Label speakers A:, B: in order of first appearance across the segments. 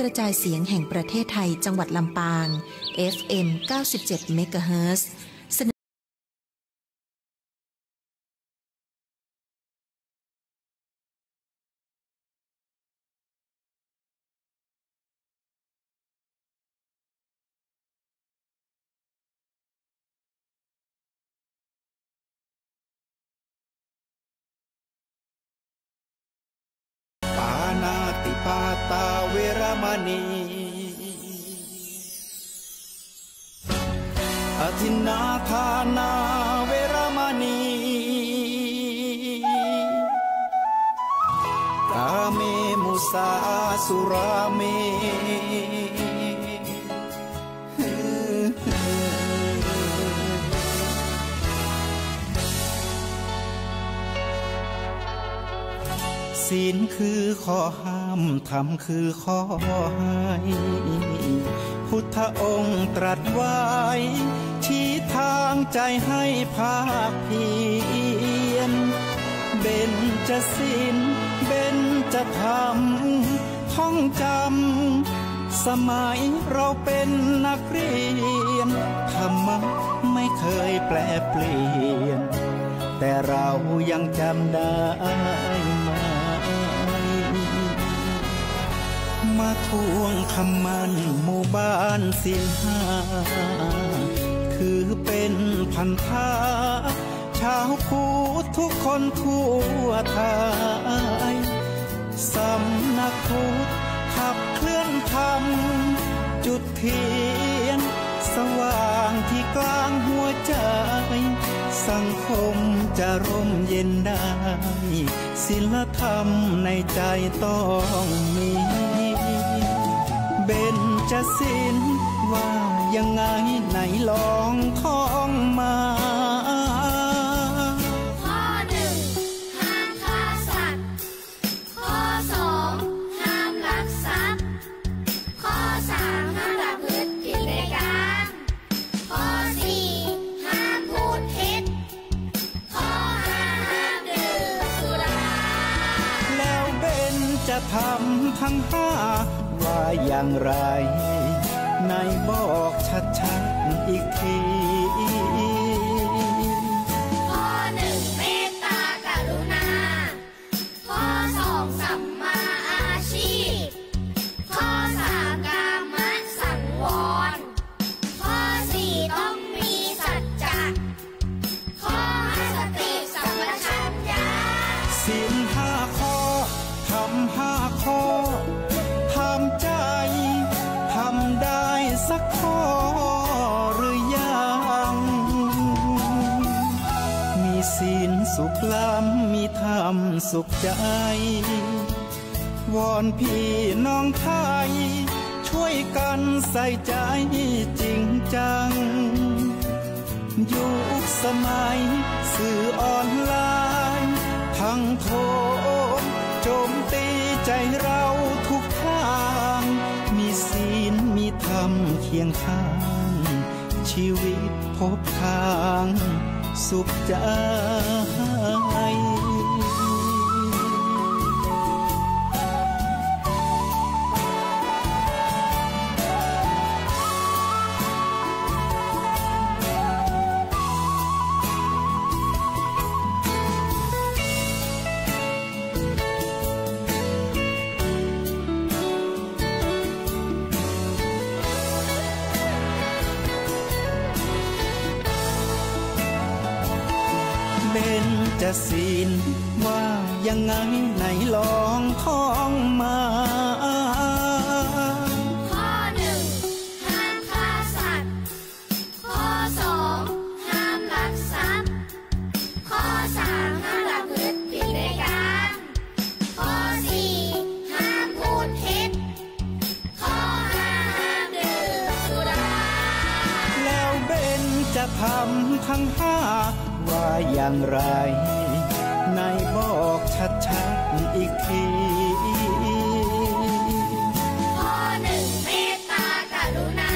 A: กระจายเสียงแห่งประเทศไทยจังหวัดลำปาง FM 97 เมกะเฮิรตซ์
B: ปาตาเวรมณีอทินนาทานาเวรมณีกาเมมุสาสุราเมศีลคือข้อห้ามธรรมคือข้อให้พุทธองค์ตรัสไว้ชี้ทางใจให้ภาคเพียรเบญจศีลเบญจธรรมท่องจำสมัยเราเป็นนักเรียนธรรมะไม่เคยแปรเปลี่ยนแต่เรายังจำได้มาทวงคำมันหมู่บ้านศีลห้าคือเป็นพันธะชาวพุทธทุกคนทั่วไทยสำนักพุทธขับเคลื่อนธรรมจุดเทียนสว่างที่กลางหัวใจสังคมจะร่มเย็นได้ศีลธรรมในใจต้องมีเบญจศีลว่ายังไงไหนลองท่องมา
C: ข้อหนึ่งห้ามฆ่าสัตว์ข้อสองห้ามลักทรัพย์ข้อสามห้ามประพฤติผิดในกามข้อสี่ห้ามพูดเท็จข้อห้าห้ามดื่มสุรา
B: แล้วเบญจธรรมทั้งห้าว่าอย่างไรนายบอกชัดๆอีกที
C: ข้อหนึ่งเมตตากรุณาข้อสองสัมมาอาชีพข้อสามกามสังวรข้อสี่ต้องมีสัจจะข้อห้าสติสัมปชัญญะ
B: ศีลห้าข้อธรรมห้าข้อทำใจทำได้สักข้อหรือยังมีศีลสุขล้ำมีธรรมสุขใจวอนพี่น้องไทยช่วยกันใส่ใจจริงจังยุคสมัยสื่อออนไลน์ทั้งโทษโจมตีใจเราทุกทางมีศีลมีธรรมเคียงข้างชีวิตพบทางสุขใจเบญจศีลว่ายังไงไหนลองท่องมา
C: ข้อหนึ่งห้ามฆ่าสัตว์ข้อสองห้ามลักทรัพย์ข้อสามห้ามประพฤติผิดในกามข้อสี่ห้ามพูดเท็จข้อห้าห้ามดื่มสุรา
B: แล้วเบญจธรรมทั้งห้าว่าอย่างไรนายบอกชัดๆอีกที
C: ข้อหนึ่งเมตตากรุณา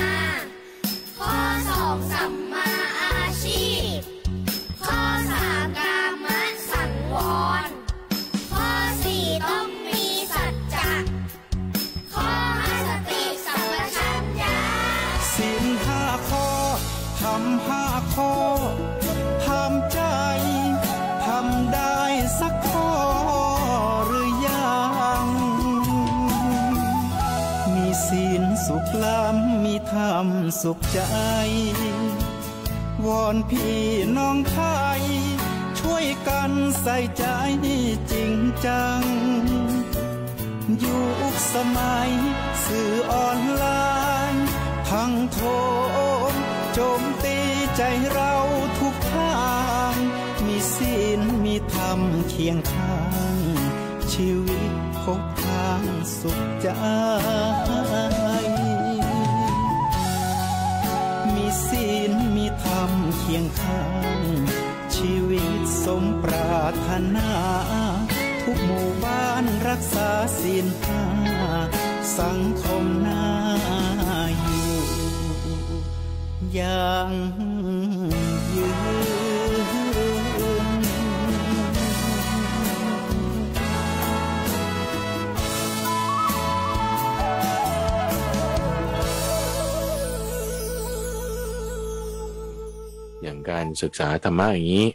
C: ข้อสองสัมมาอาชีพข้อสามกามสังวรข้อสี่ต้องมีสัจจะข้อห้าส
B: ข้อทำ5 ข้อทำใจทำได้สักข้อหรือยังมีศีลสุขล้ำมีธรรมสุขใจวอนพี่น้องไทยช่วยกันใส่ใจจริงจังยุคสมัยสื่อออนไลน์ทั้งโทรโจมตีใจเราทุกทางมีศีลมีธรรมเคียงข้างชีวิตพบทางสุขใจมีศีลมีธรรมเคียงข้างชีวิตสมปรารถนาทุกหมู่บ้านรักษาศีล5สังคมน่าอยู่อย่างยืน
D: อย่างการศึกษาธรรมะอย่างนี้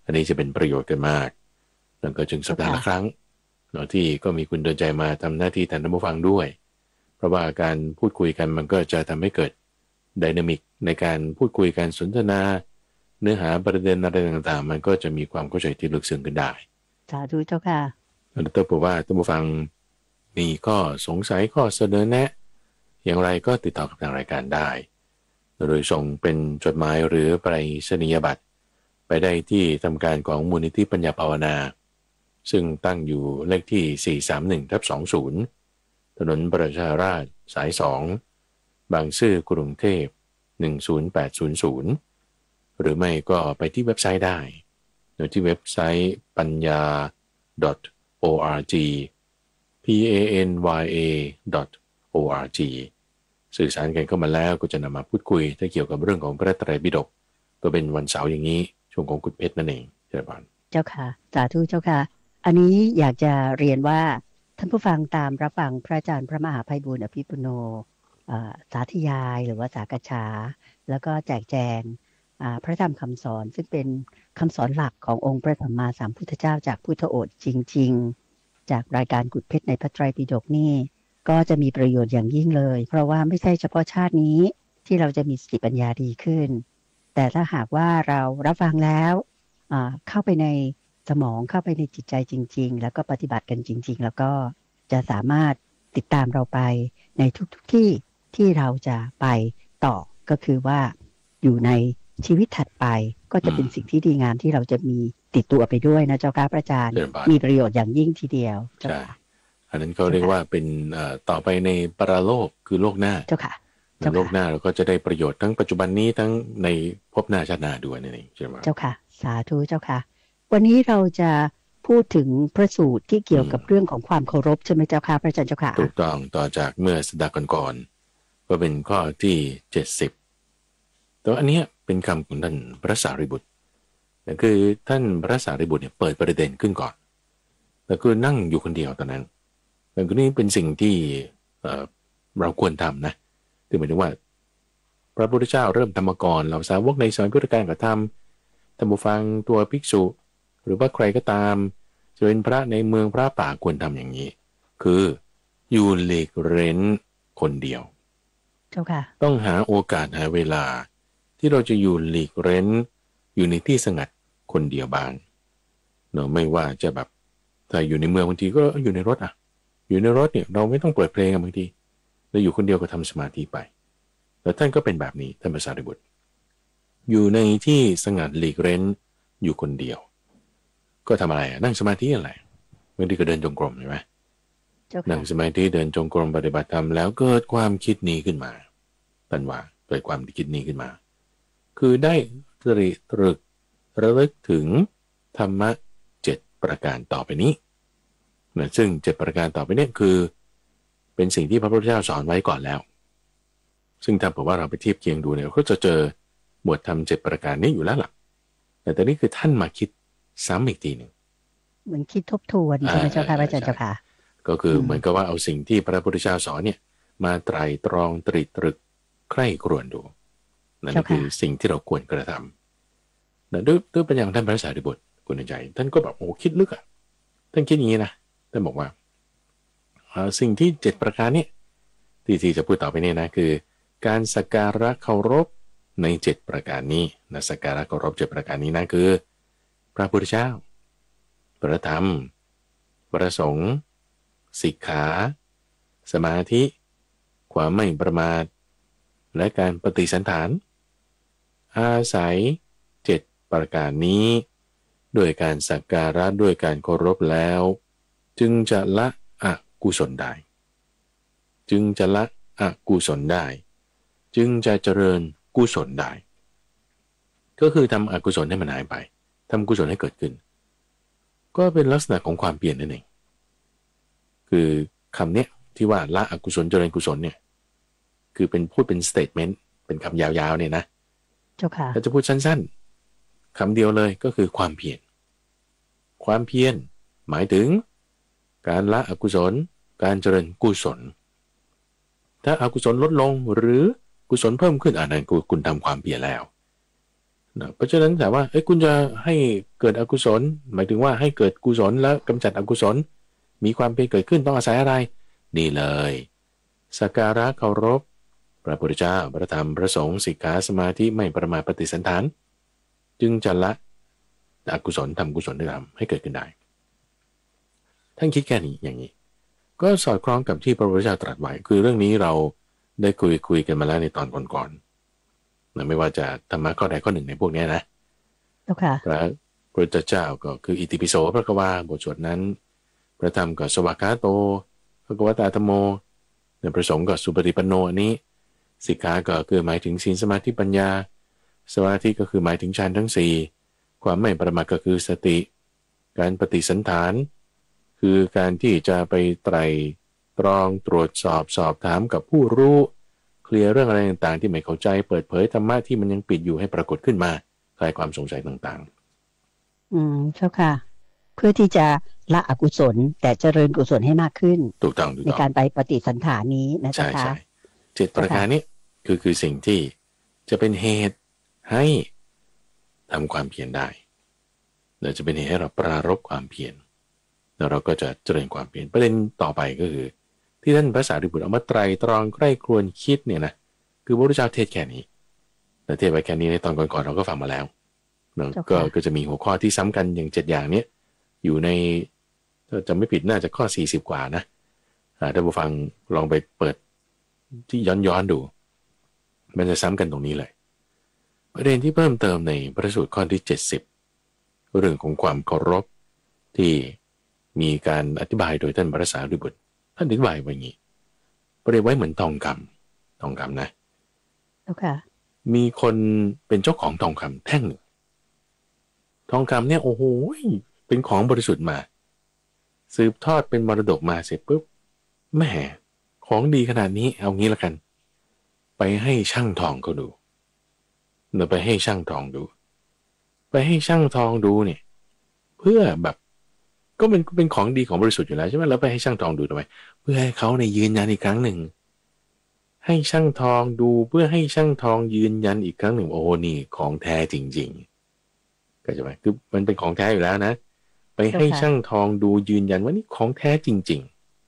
D: อันนี้จะเป็นประโยชน์กันมากแล้วก็จึงสัปดาห์ละครั้งเนาะที่ก็มีคุณเดินใจมาทำหน้าที่แทนท่านผู้ฟังด้วยเพราะว่าการพูดคุยกันมันก็จะทำให้เกิดไดนามิกในการพูดคุยการสนทนาเนื้อหาประเด็นอะไรต่างๆมันก็จะมีความเข้าใจที่ลึกซึ้งขึ้นได้
E: สาธุเจ้าค่ะ
D: ดร.บอกว่าท่านผู้ฟังมีข้อสงสัยข้อเสนอแนะอย่างไรก็ติดต่อกับทางรายการได้โดยส่งเป็นจดหมายหรือไปรษณียบัตรไปได้ที่ทำการของมูลนิธิปัญญาภาวนาซึ่งตั้งอยู่เลขที่431/20ถนนประชาราษฎร์สาย2บางซื่อกรุงเทพ10800หรือไม่ก็ไปที่เว็บไซต์ได้โดยที่เว็บไซต์ panya.org panya.org สื่อสารกันเข้ามาแล้วก็จะนำมาพูดคุยถ้าเกี่ยวกับเรื่องของพระไตรปิฎกก็เป็นวันเสาร์อย่างนี้ช่วงของกุฎเพชรนั่นเองเจ้าบ้าน
E: เจ้าค่ะสาธุเจ้าค่ะอันนี้อยากจะเรียนว่าท่านผู้ฟังตามรับฟังพระอาจารย์พระมหาไพบูลย์อภิปุโนสาธยายหรือว่าสากฉาแล้วก็แจกแจงพระธรรมคำสอนซึ่งเป็นคำสอนหลักขององค์พระสัมมาสัมพุทธเจ้าจากพุทธโอษฐ์จริงๆจากรายการกุฎเพชรในพระไตรปิฎกนี่ก็จะมีประโยชน์อย่างยิ่งเลยเพราะว่าไม่ใช่เฉพาะชาตินี้ที่เราจะมีสติปัญญาดีขึ้นแต่ถ้าหากว่าเรารับฟังแล้วเข้าไปในสมองเข้าไปในจิตใจจริงๆแล้วก็ปฏิบัติกันจริงๆแล้วก็จะสามารถติดตามเราไปในทุกๆที่ที่เราจะไปต่อก็คือว่าอยู่ในชีวิตถัดไปก็จะเป็นสิ่งที่ดีงามที่เราจะมีติดตัวไปด้วยนะเจ้าค่ะพระอาจารย์มีประโยชน์อย่างยิ่งทีเดียว
D: ใช่อันนั้นเขาเรียกว่าเป็นต่อไปในปรโลกคือโลกหน้า
E: เจ้าค่ะ
D: ในโลกหน้าเราก็จะได้ประโยชน์ทั้งปัจจุบันนี้ทั้งในภพหน้าชาติหน้าด้วยนั่นเองใช่ไหม
E: เจ้าค่ะสาธุเจ้าค่ะวันนี้เราจะพูดถึงพระสูตรที่เกี่ยวกับเรื่องของความเคารพใช่ไหมเจ้าค่ะพระอาจารย์เจ้าค่ะ
D: ถูกต้องต่อจากเมื่อสัปดาห์ก่อนๆก็เป็นข้อที่70แต่อันนี้เป็นคำของท่านพระสารีบุตรแต่คือท่านพระสารีบุตรเนี่ยเปิดประเด็นขึ้นก่อนแต่คือนั่งอยู่คนเดียวตอนนั้นแต่ก็นี่เป็นสิ่งที่เราควรทำนะคือหมายถึงว่าพระพุทธเจ้าเริ่มทำมาก่อนเราสาวกในสมัยพุทธกาลก็ทำท่านผู้ฟังตัวภิกษุหรือว่าใครก็ตามจะเป็นพระในเมืองพระป่าควรทำอย่างนี้คืออยู่หลีกเร้นคนเดียว
E: เจ้าค่ะ
D: ต้องหาโอกาสหาเวลาที่เราจะอยู่หลีกเร้นอยู่ในที่สงัดคนเดียวบ้างเนาะไม่ว่าจะแบบถ้าอยู่ในเมืองบางทีก็อยู่ในรถอยู่ในรถเนี่ยเราไม่ต้องเปิดเพลงบางทีเราอยู่คนเดียวก็ทำสมาธิไปแล้วท่านก็เป็นแบบนี้ท่านพระสารีบุตรอยู่ในที่สงัดหลีกเร้นอยู่คนเดียวก็ทำอะไรนั่งสมาธิอะไรบางทีก็เดินจงกรมใช่ไหมนั่งสมาธิเดินจงกรมปฏิบัติธรรมแล้วเกิดความคิดนี้ขึ้นมาท่านว่าเกิดความคิดนี้ขึ้นมาคือได้ตรึกระลึกถึงธรรมะ7ประการต่อไปนี้นะซึ่ง7ประการต่อไปนี้คือเป็นสิ่งที่พระพุทธเจ้าสอนไว้ก่อนแล้วซึ่งถ้าบอกว่าเราไปเทียบเคียงดูเนี่ยก็จะเจอหมวดธรรม7ประการนี้อยู่แล้วล่ะแต่นี่คือท่านมาคิดซ้ำอีกทีหนึ่ง
E: เหมือนคิดทบทวนใช่ไหมเจ้าค่ะพระอาจารย์เจ้าค่ะ
D: ก็คือเหมือนกับว่าเอาสิ่งที่พระพุทธเจ้าสอนเนี่ยมาไตร่ตรองตรึกใคร่ครวญดู นั่นคือสิ่งที่เราควรกระทำนะด้วยเป็นอย่างท่านพระสารีบุตรกุณใจท่านก็แบบโอ้คิดลึกอ่ะท่านคิดอย่างนี้นะท่านบอกว่าสิ่งที่7ประการนี้ที่จะพูดต่อไปนี่นะคือการสักการะเคารพใน7ประการนี้นะสักการะเคารพ7ประการนี้นะคือพระพุทธเจ้าพระธรรมพระสงฆ์สิกขาสมาธิความไม่ประมาทและการปฏิสันถานอาศัย7ประการนี้ด้วยการสักการะด้วยการเคารพแล้วจึงจะละอกุศลได้จึงจะละอกุศลได้จึงจะเจริญกุศลได้ก็คือทำอกุศลให้มันหายไปทำกุศลให้เกิดขึ้นก็เป็นลักษณะของความเปลี่ยนนั่นเองคือคำเนี้ยที่ว่าละอกุศลเจริญกุศลเนี่ยคือเป็นพูดเป็นสเตทเมนต์เป็นคำยาวๆเนี่ยนะ
E: เจ้าค่ะ
D: ถ้าจะพูดสั้นๆคำเดียวเลยก็คือความเพียรความเพียรหมายถึงการละอกุศลการเจริญกุศลถ้าอกุศลลดลงหรือกุศลเพิ่มขึ้นอันนั้นคุณทำความเพียรแล้วนะเพราะฉะนั้นแต่ว่าคุณจะให้เกิดอกุศลหมายถึงว่าให้เกิดกุศลแล้วกำจัดอกุศลมีความเพียรเกิดขึ้นต้องอาศัยอะไรนี่เลยสักการะเคารพพระพุทธเจ้าพระธรรมพระสงฆ์สิกขาสมาธิไม่ประมาทปฏิสันถานจึงจะละอกุศลทำกุศลได้ให้เกิดขึ้นได้ท่านคิดแค่นี้อย่างนี้ก็สอดคล้องกับที่พระพุทธเจ้าตรัสไว้คือเรื่องนี้เราได้คุยกันมาแล้วในตอนก่อนๆนะไม่ว่าจะธรรมะข้อใดข้อหนึ่งในพวกนี้นะพระพุทธเจ้าก็คืออิติปิโสพระกวาบทสวดนั้นพระธรรมก็สวากขาโตพระกวตาธัมโมในพระสงฆ์ก็สุปฏิปันโนอันนี้สิกขาก็คือหมายถึงศีลสมาธิปัญญาสมาธิก็คือหมายถึงฌานทั้ง4ความไม่ประมาทก็คือสติการปฏิสันถานคือการที่จะไปไตร่ตรองตรวจสอบถามกับผู้รู้เคลียร์เรื่องอะไรต่างๆที่ไม่เข้าใจเปิดเผยธรรมะที่มันยังปิดอยู่ให้ปรากฏขึ้นมาคลายความสงสัยต่าง
E: ๆเจ้าค่ะเพื่อที่จะละอกุศลแต่เจริญกุศลให้มากขึ้น
D: ถูกต้อง
E: ในการไปปฏิสันถานนี้นะเจ้าค่ะ
D: 7ประการนี้คือสิ่งที่จะเป็นเหตุให้ทำความเพียรได้เราจะเป็นเหตุให้เราปรารภความเพียรแล้วเราก็จะเจริญความเพียรประเด็นต่อไปก็คือที่ท่านพระสารีบุตรเอามาไตร่ตรองใกล้ครวญคิดเนี่ยนะคือพระพุทธเจ้าเทศแค่นี้แต่เทศไปแค่นี้ในตอนก่อนๆเราก็ฟังมาแล้วก็จะมีหัวข้อที่ซ้ำกันอย่าง7อย่างนี้อยู่ในจะไม่ผิดน่าจะข้อ40กว่านะถ้าผู้ฟังลองไปเปิดที่ย้อนดูมันจะซ้ำกันตรงนี้เลยประเด็นที่เพิ่มเติมในพระสูตรข้อที่70เรื่องของความเคารพที่มีการอธิบายโดยท่านพระสารีบุตรท่านอธิบายไว้อย่างนี้เปรียบไว้เหมือนทองคำนะมีคนเป็นเจ้าของทองคำแท่งหนึ่งทองคำเนี่ยโอ้โหเป็นของบริสุทธิ์มาสืบทอดเป็นมรดกมาเสร็จปุ๊บแหมของดีขนาดนี้เอางี้ละกันไปให้ช่างทองเขาดูไปให้ช่างทองดูเนี่ยเพื่อแบบก็เป็นของดีของบริสุทธิ์อยู่แล้วใช่ไหมแล้วไปให้ช่างทองดูทำไมเพื่อให้เขาในยืนยันอีกครั้งหนึ่งให้ช่างทองดูเพื่อให้ช่างทองยืนยันอีกครั้งหนึ่งโอ้นี่ของแท้จริงๆก็จะไหมคือมันเป็นของแท้อยู่แล้วนะไปให้ช่างทองดูยืนยันว่านี่ของแท้จริง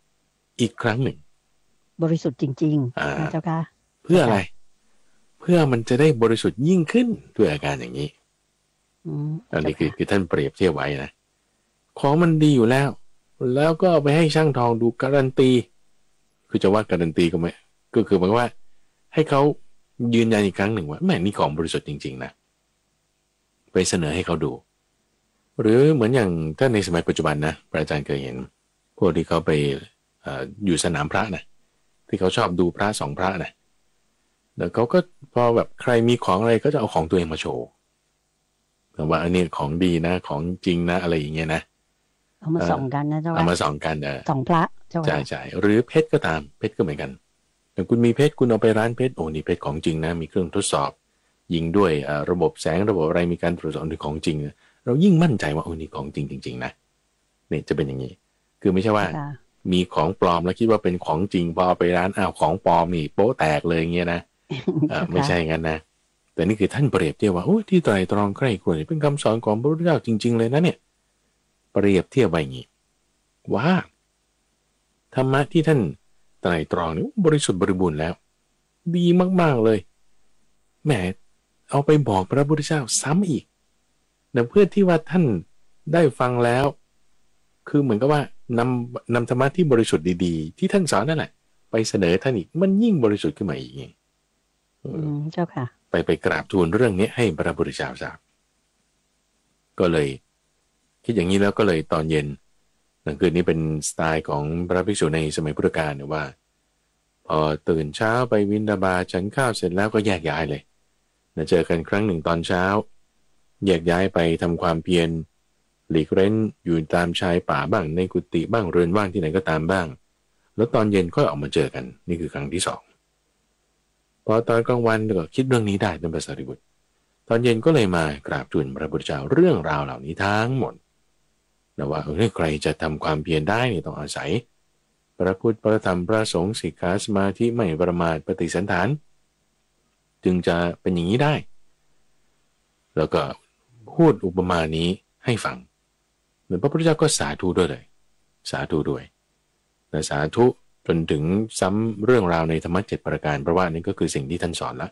D: ๆอีกครั้งหนึ่ง
E: บริสุทธิ์จริงๆนะเจ้าค่ะ
D: เพื่ออะไรเพื่อมันจะได้บริสุทธิ์ยิ่งขึ้นด้วยอาการอย่างนี้อันนี้คือท่านเปรียบเทียบไว้นะของมันดีอยู่แล้วก็เอาไปให้ช่างทองดูการันตีคือจะว่าการันตีก็ไม่ก็คือหมายว่าให้เขายืนยันอีกครั้งหนึ่งว่าแม่นี่ของบริสุทธิ์จริงๆนะไปเสนอให้เขาดูหรือเหมือนอย่างถ้าในสมัยปัจจุบันนะพระอาจารย์เคยเห็นพวกที่เขาไปอยู่สนามพระนะที่เขาชอบดูพระ2พระนะแล้วเขาก็พอแบบใครมีของอะไรก็จะเอาของตัวเองมาโชว์แต่ว่าอันนี้ของดีนะของจริงนะอะไรอย่างเงี้ยนะ
E: เอามาส่องกันนะเจ้า
D: เอามาส่องกัน
E: ส่องพระเจ้า
D: ใช่หรือเพชรก็ตามเพชรก็เหมือนกันอย่างคุณมีเพชรคุณเอาไปร้านเพชรโอ้นี่เพชรของจริงนะมีเครื่องทดสอบยิงด้วยระบบแสงระบบอะไรมีการตรวจสอบถึงของจริงเรายิ่งมั่นใจว่าโอ้นี่ของจริงๆนะนี่จะเป็นอย่างนี้คือไม่ใช่ว่ามีของปลอมแล้วคิดว่าเป็นของจริงพอเอาไปร้านอ้าวของปลอมนี่โป๊ะแตกเลยอย่างเงี้ยนะไม่ใช่งั้นนะ แต่นี่คือท่านเปรียบเทียบว่าโอ้ที่ไตรตรองใคร่ครวญเป็นคำสอนของพระพุทธเจ้าจริงๆเลยนะเนี่ยเปรียบเทียบไว้อย่างนี้ว่าธรรมะที่ท่านไตรตรองนี่บริสุทธิ์บริบูรณ์แล้วดีมากๆเลยแหมเอาไปบอกพระพุทธเจ้าซ้ำอีกนะเพื่อที่ว่าท่านได้ฟังแล้วคือเหมือนกับว่านำธรรมะที่บริสุทธิ์ดีๆที่ท่านสอนนั่นแหละไปเสนอท่านอีกมันยิ่งบริสุทธิ์ขึ้นมาอีก
E: เจ้าค่ะ
D: ไปกราบทูลเรื่องนี้ให้พระพุทธเจ้าทราบก็เลยคิดอย่างนี้แล้วก็เลยตอนเย็นหลังคืนนี้เป็นสไตล์ของพระภิกษุในสมัยพุทธกาลเนี่ยว่าพอตื่นเช้าไปบิณฑบาตฉันข้าวเสร็จแล้วก็แยกย้ายเลยเจอกันครั้งหนึ่งตอนเช้าแยกย้ายไปทำความเพียรหลีกเร้นอยู่ตามชายป่าบ้างในกุฏิบ้างเรือนว่างที่ไหนก็ตามบ้างแล้วตอนเย็นก็ออกมาเจอกันนี่คือครั้งที่สองพอตอนกลางวันก็คิดเรื่องนี้ได้เป็นภาษาริบุตรตอนเย็นก็เลยมากราบทูลพระพุทธเจ้าเรื่องราวเหล่านี้ทั้งหมดนะว่าใครจะทำความเพียรได้นี่ต้องอาศัยพระพุทธพระธรรมพระสงฆ์สิกขาสมาธิไม่ประมาทปฏิสันฐานจึงจะเป็นอย่างนี้ได้แล้วก็พูดอุปมานี้ให้ฟังเหมือนพระพุทธเจ้าก็สาธุด้วยเลยสาธุด้วยแต่สาธุจนถึงซ้ำเรื่องราวในธรรมะ7ประการเพราะว่านี่ก็คือสิ่งที่ท่านสอนละ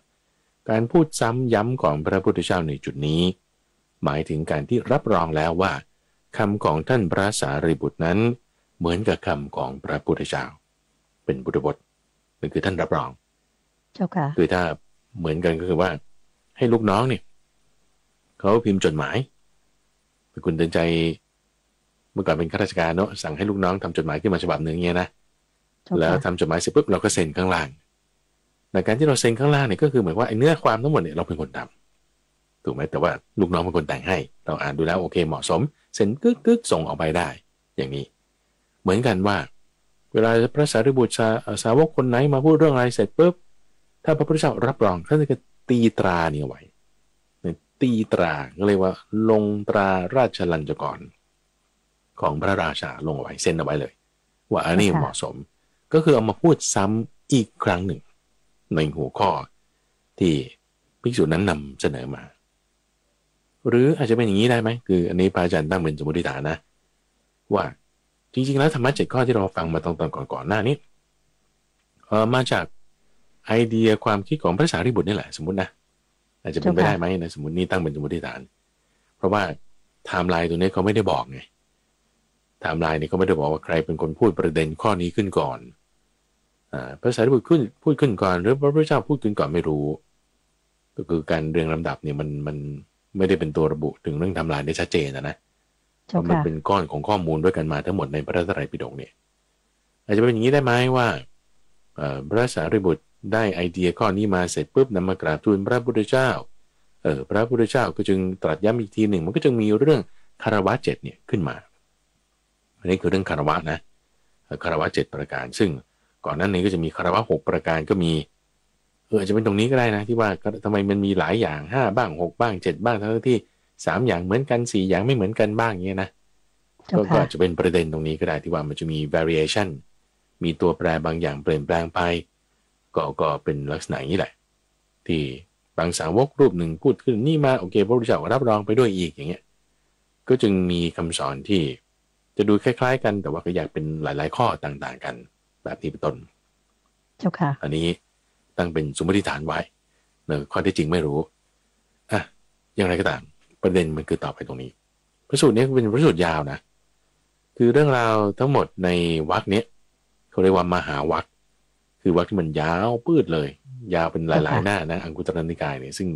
D: การพูดซ้ำย้ำของพระพุทธเจ้าในจุดนี้หมายถึงการที่รับรองแล้วว่าคำของท่านพระสารีบุตรนั้นเหมือนกับคำของพระพุทธเจ้าเป็นพุทธบทนั่นคือท่านรับรอง
E: เจ้าค่ะ
D: คือถ้าเหมือนกันก็คือว่าให้ลูกน้องเนี่ยเขาพิมพ์จดหมายคุณเตือนใจเมื่อก่อนเป็นข้าราชการเนาะสั่งให้ลูกน้องทำจดหมายขึ้นมาฉบับหนึ่งเงี้ยนะแล้วทำจดหมายเสร็จปุ๊บเราก็เซ็นข้างล่างในการที่เราเซ็นข้างล่างเนี่ยก็คือเหมือนว่าไอ้เนื้อความทั้งหมดเนี่ยเราเป็นคนทำถูกไหมแต่ว่าลูกน้องเป็นคนแต่งให้เราอ่านดูแล้วโอเคเหมาะสมเซ็นกึกส่งออกไปได้อย่างนี้เหมือนกันว่าเวลาพระสารีบุตรสาวกคนไหนมาพูดเรื่องอะไรเสร็จปุ๊บถ้าพระพุทธเจ้ารับรองท่านจะตีตราเนี่ยไว้ตีตราก็เรียกว่าลงตราราชลัญจกรของพระราชาลงเอาไว้เซ็นเอาไว้เลยว่าอันนี้เหมาะสมก็คือเอามาพูดซ้ำอีกครั้งหนึ่งในหัวข้อที่ภิกษุนั้นนำเสนอมาหรืออาจจะเป็นอย่างนี้ได้ไหมคืออันนี้พระอาจารย์ตั้งเป็นสมมติฐานนะว่าจริงๆแล้วธรรมะ7ข้อที่เราฟังมาตอนก่อนหน้านี้มาจากไอเดียความคิดของพระสารีบุตรนี่แหละสมมตินะอาจจะเป็นไปได้ไหมนะสมมตินี่ตั้งเป็นสมมติฐานเพราะว่าไทม์ไลน์ตัวนี้เขาไม่ได้บอกไงไทม์ไลน์นี่เขาไม่ได้บอกว่าใครเป็นคนพูดประเด็นข้อนี้ขึ้นก่อนพระสารีบุตรพูดขึ้นก่อนหรือพระพุทธเจ้าพูดขึ้นก่อนไม่รู้ก็คือการเรียงลำดับเนี่ยมันไม่ได้เป็นตัวระบุถึงเรื่องไทม์ไลน์ได้ชัดเจนนะเพราะมันเป็นก้อนของข้อมูลด้วยกันมาทั้งหมดในพระไตรปิฎกเนี่ยอาจจะเป็นอย่างนี้ได้ไหมว่าพระสารีบุตรได้ไอเดียข้อนี้มาเสร็จปุ๊บนำมากราบทูลพระพุทธเจ้าพระพุทธเจ้าก็จึงตรัสย้ำอีกทีหนึ่งมันก็จึงมีเรื่องคารวะ7เนี่ยขึ้นมาอันนี้คือเรื่องคารวะนะคารวะ7ประการซึ่งก่อนหน้านี้ก็จะมีคารวะ6ประการก็มีอาจจะเป็นตรงนี้ก็ได้นะที่ว่าทำไมมันมีหลายอย่าง5บ้าง6บ้าง7บ้างทั้งที่3อย่างเหมือนกัน4อย่างไม่เหมือนกันบ้างเงี้ยนะก็อาจจะเป็นประเด็นตรงนี้ก็ได้ที่ว่ามันจะมี variation มีตัวแปรบางอย่างเปลี่ยนแปลงไปก็เป็นลักษณะนี้แหละที่บางสาวกรูปหนึ่งพูดขึ้นนี่มาโอเคพระพุทธเจ้ารับรองไปด้วยอีกอย่างเงี้ยก็จึงมีคำสอนที่จะดูคล้ายๆกันแต่ว่าก็อยากเป็นหลายๆข้อต่างๆกันแบบนี้เป็นต้น
E: เจ้าค่ะ
D: อันนี้ตั้งเป็นสมมติฐานไว้ข้อที่จริงไม่รู้อย่างไรก็ตามประเด็นมันคือต่อไปตรงนี้พระสูตรนี้เป็นพระสูตรยาวนะคือเรื่องราวทั้งหมดในวรรคนี้เขาเรียกว่ามหาวรรคคือวรรคที่มันยาวปืดเลยยาวเป็นหลายๆหน้านะอังคุตรนิกายเนี่ยซึ่ง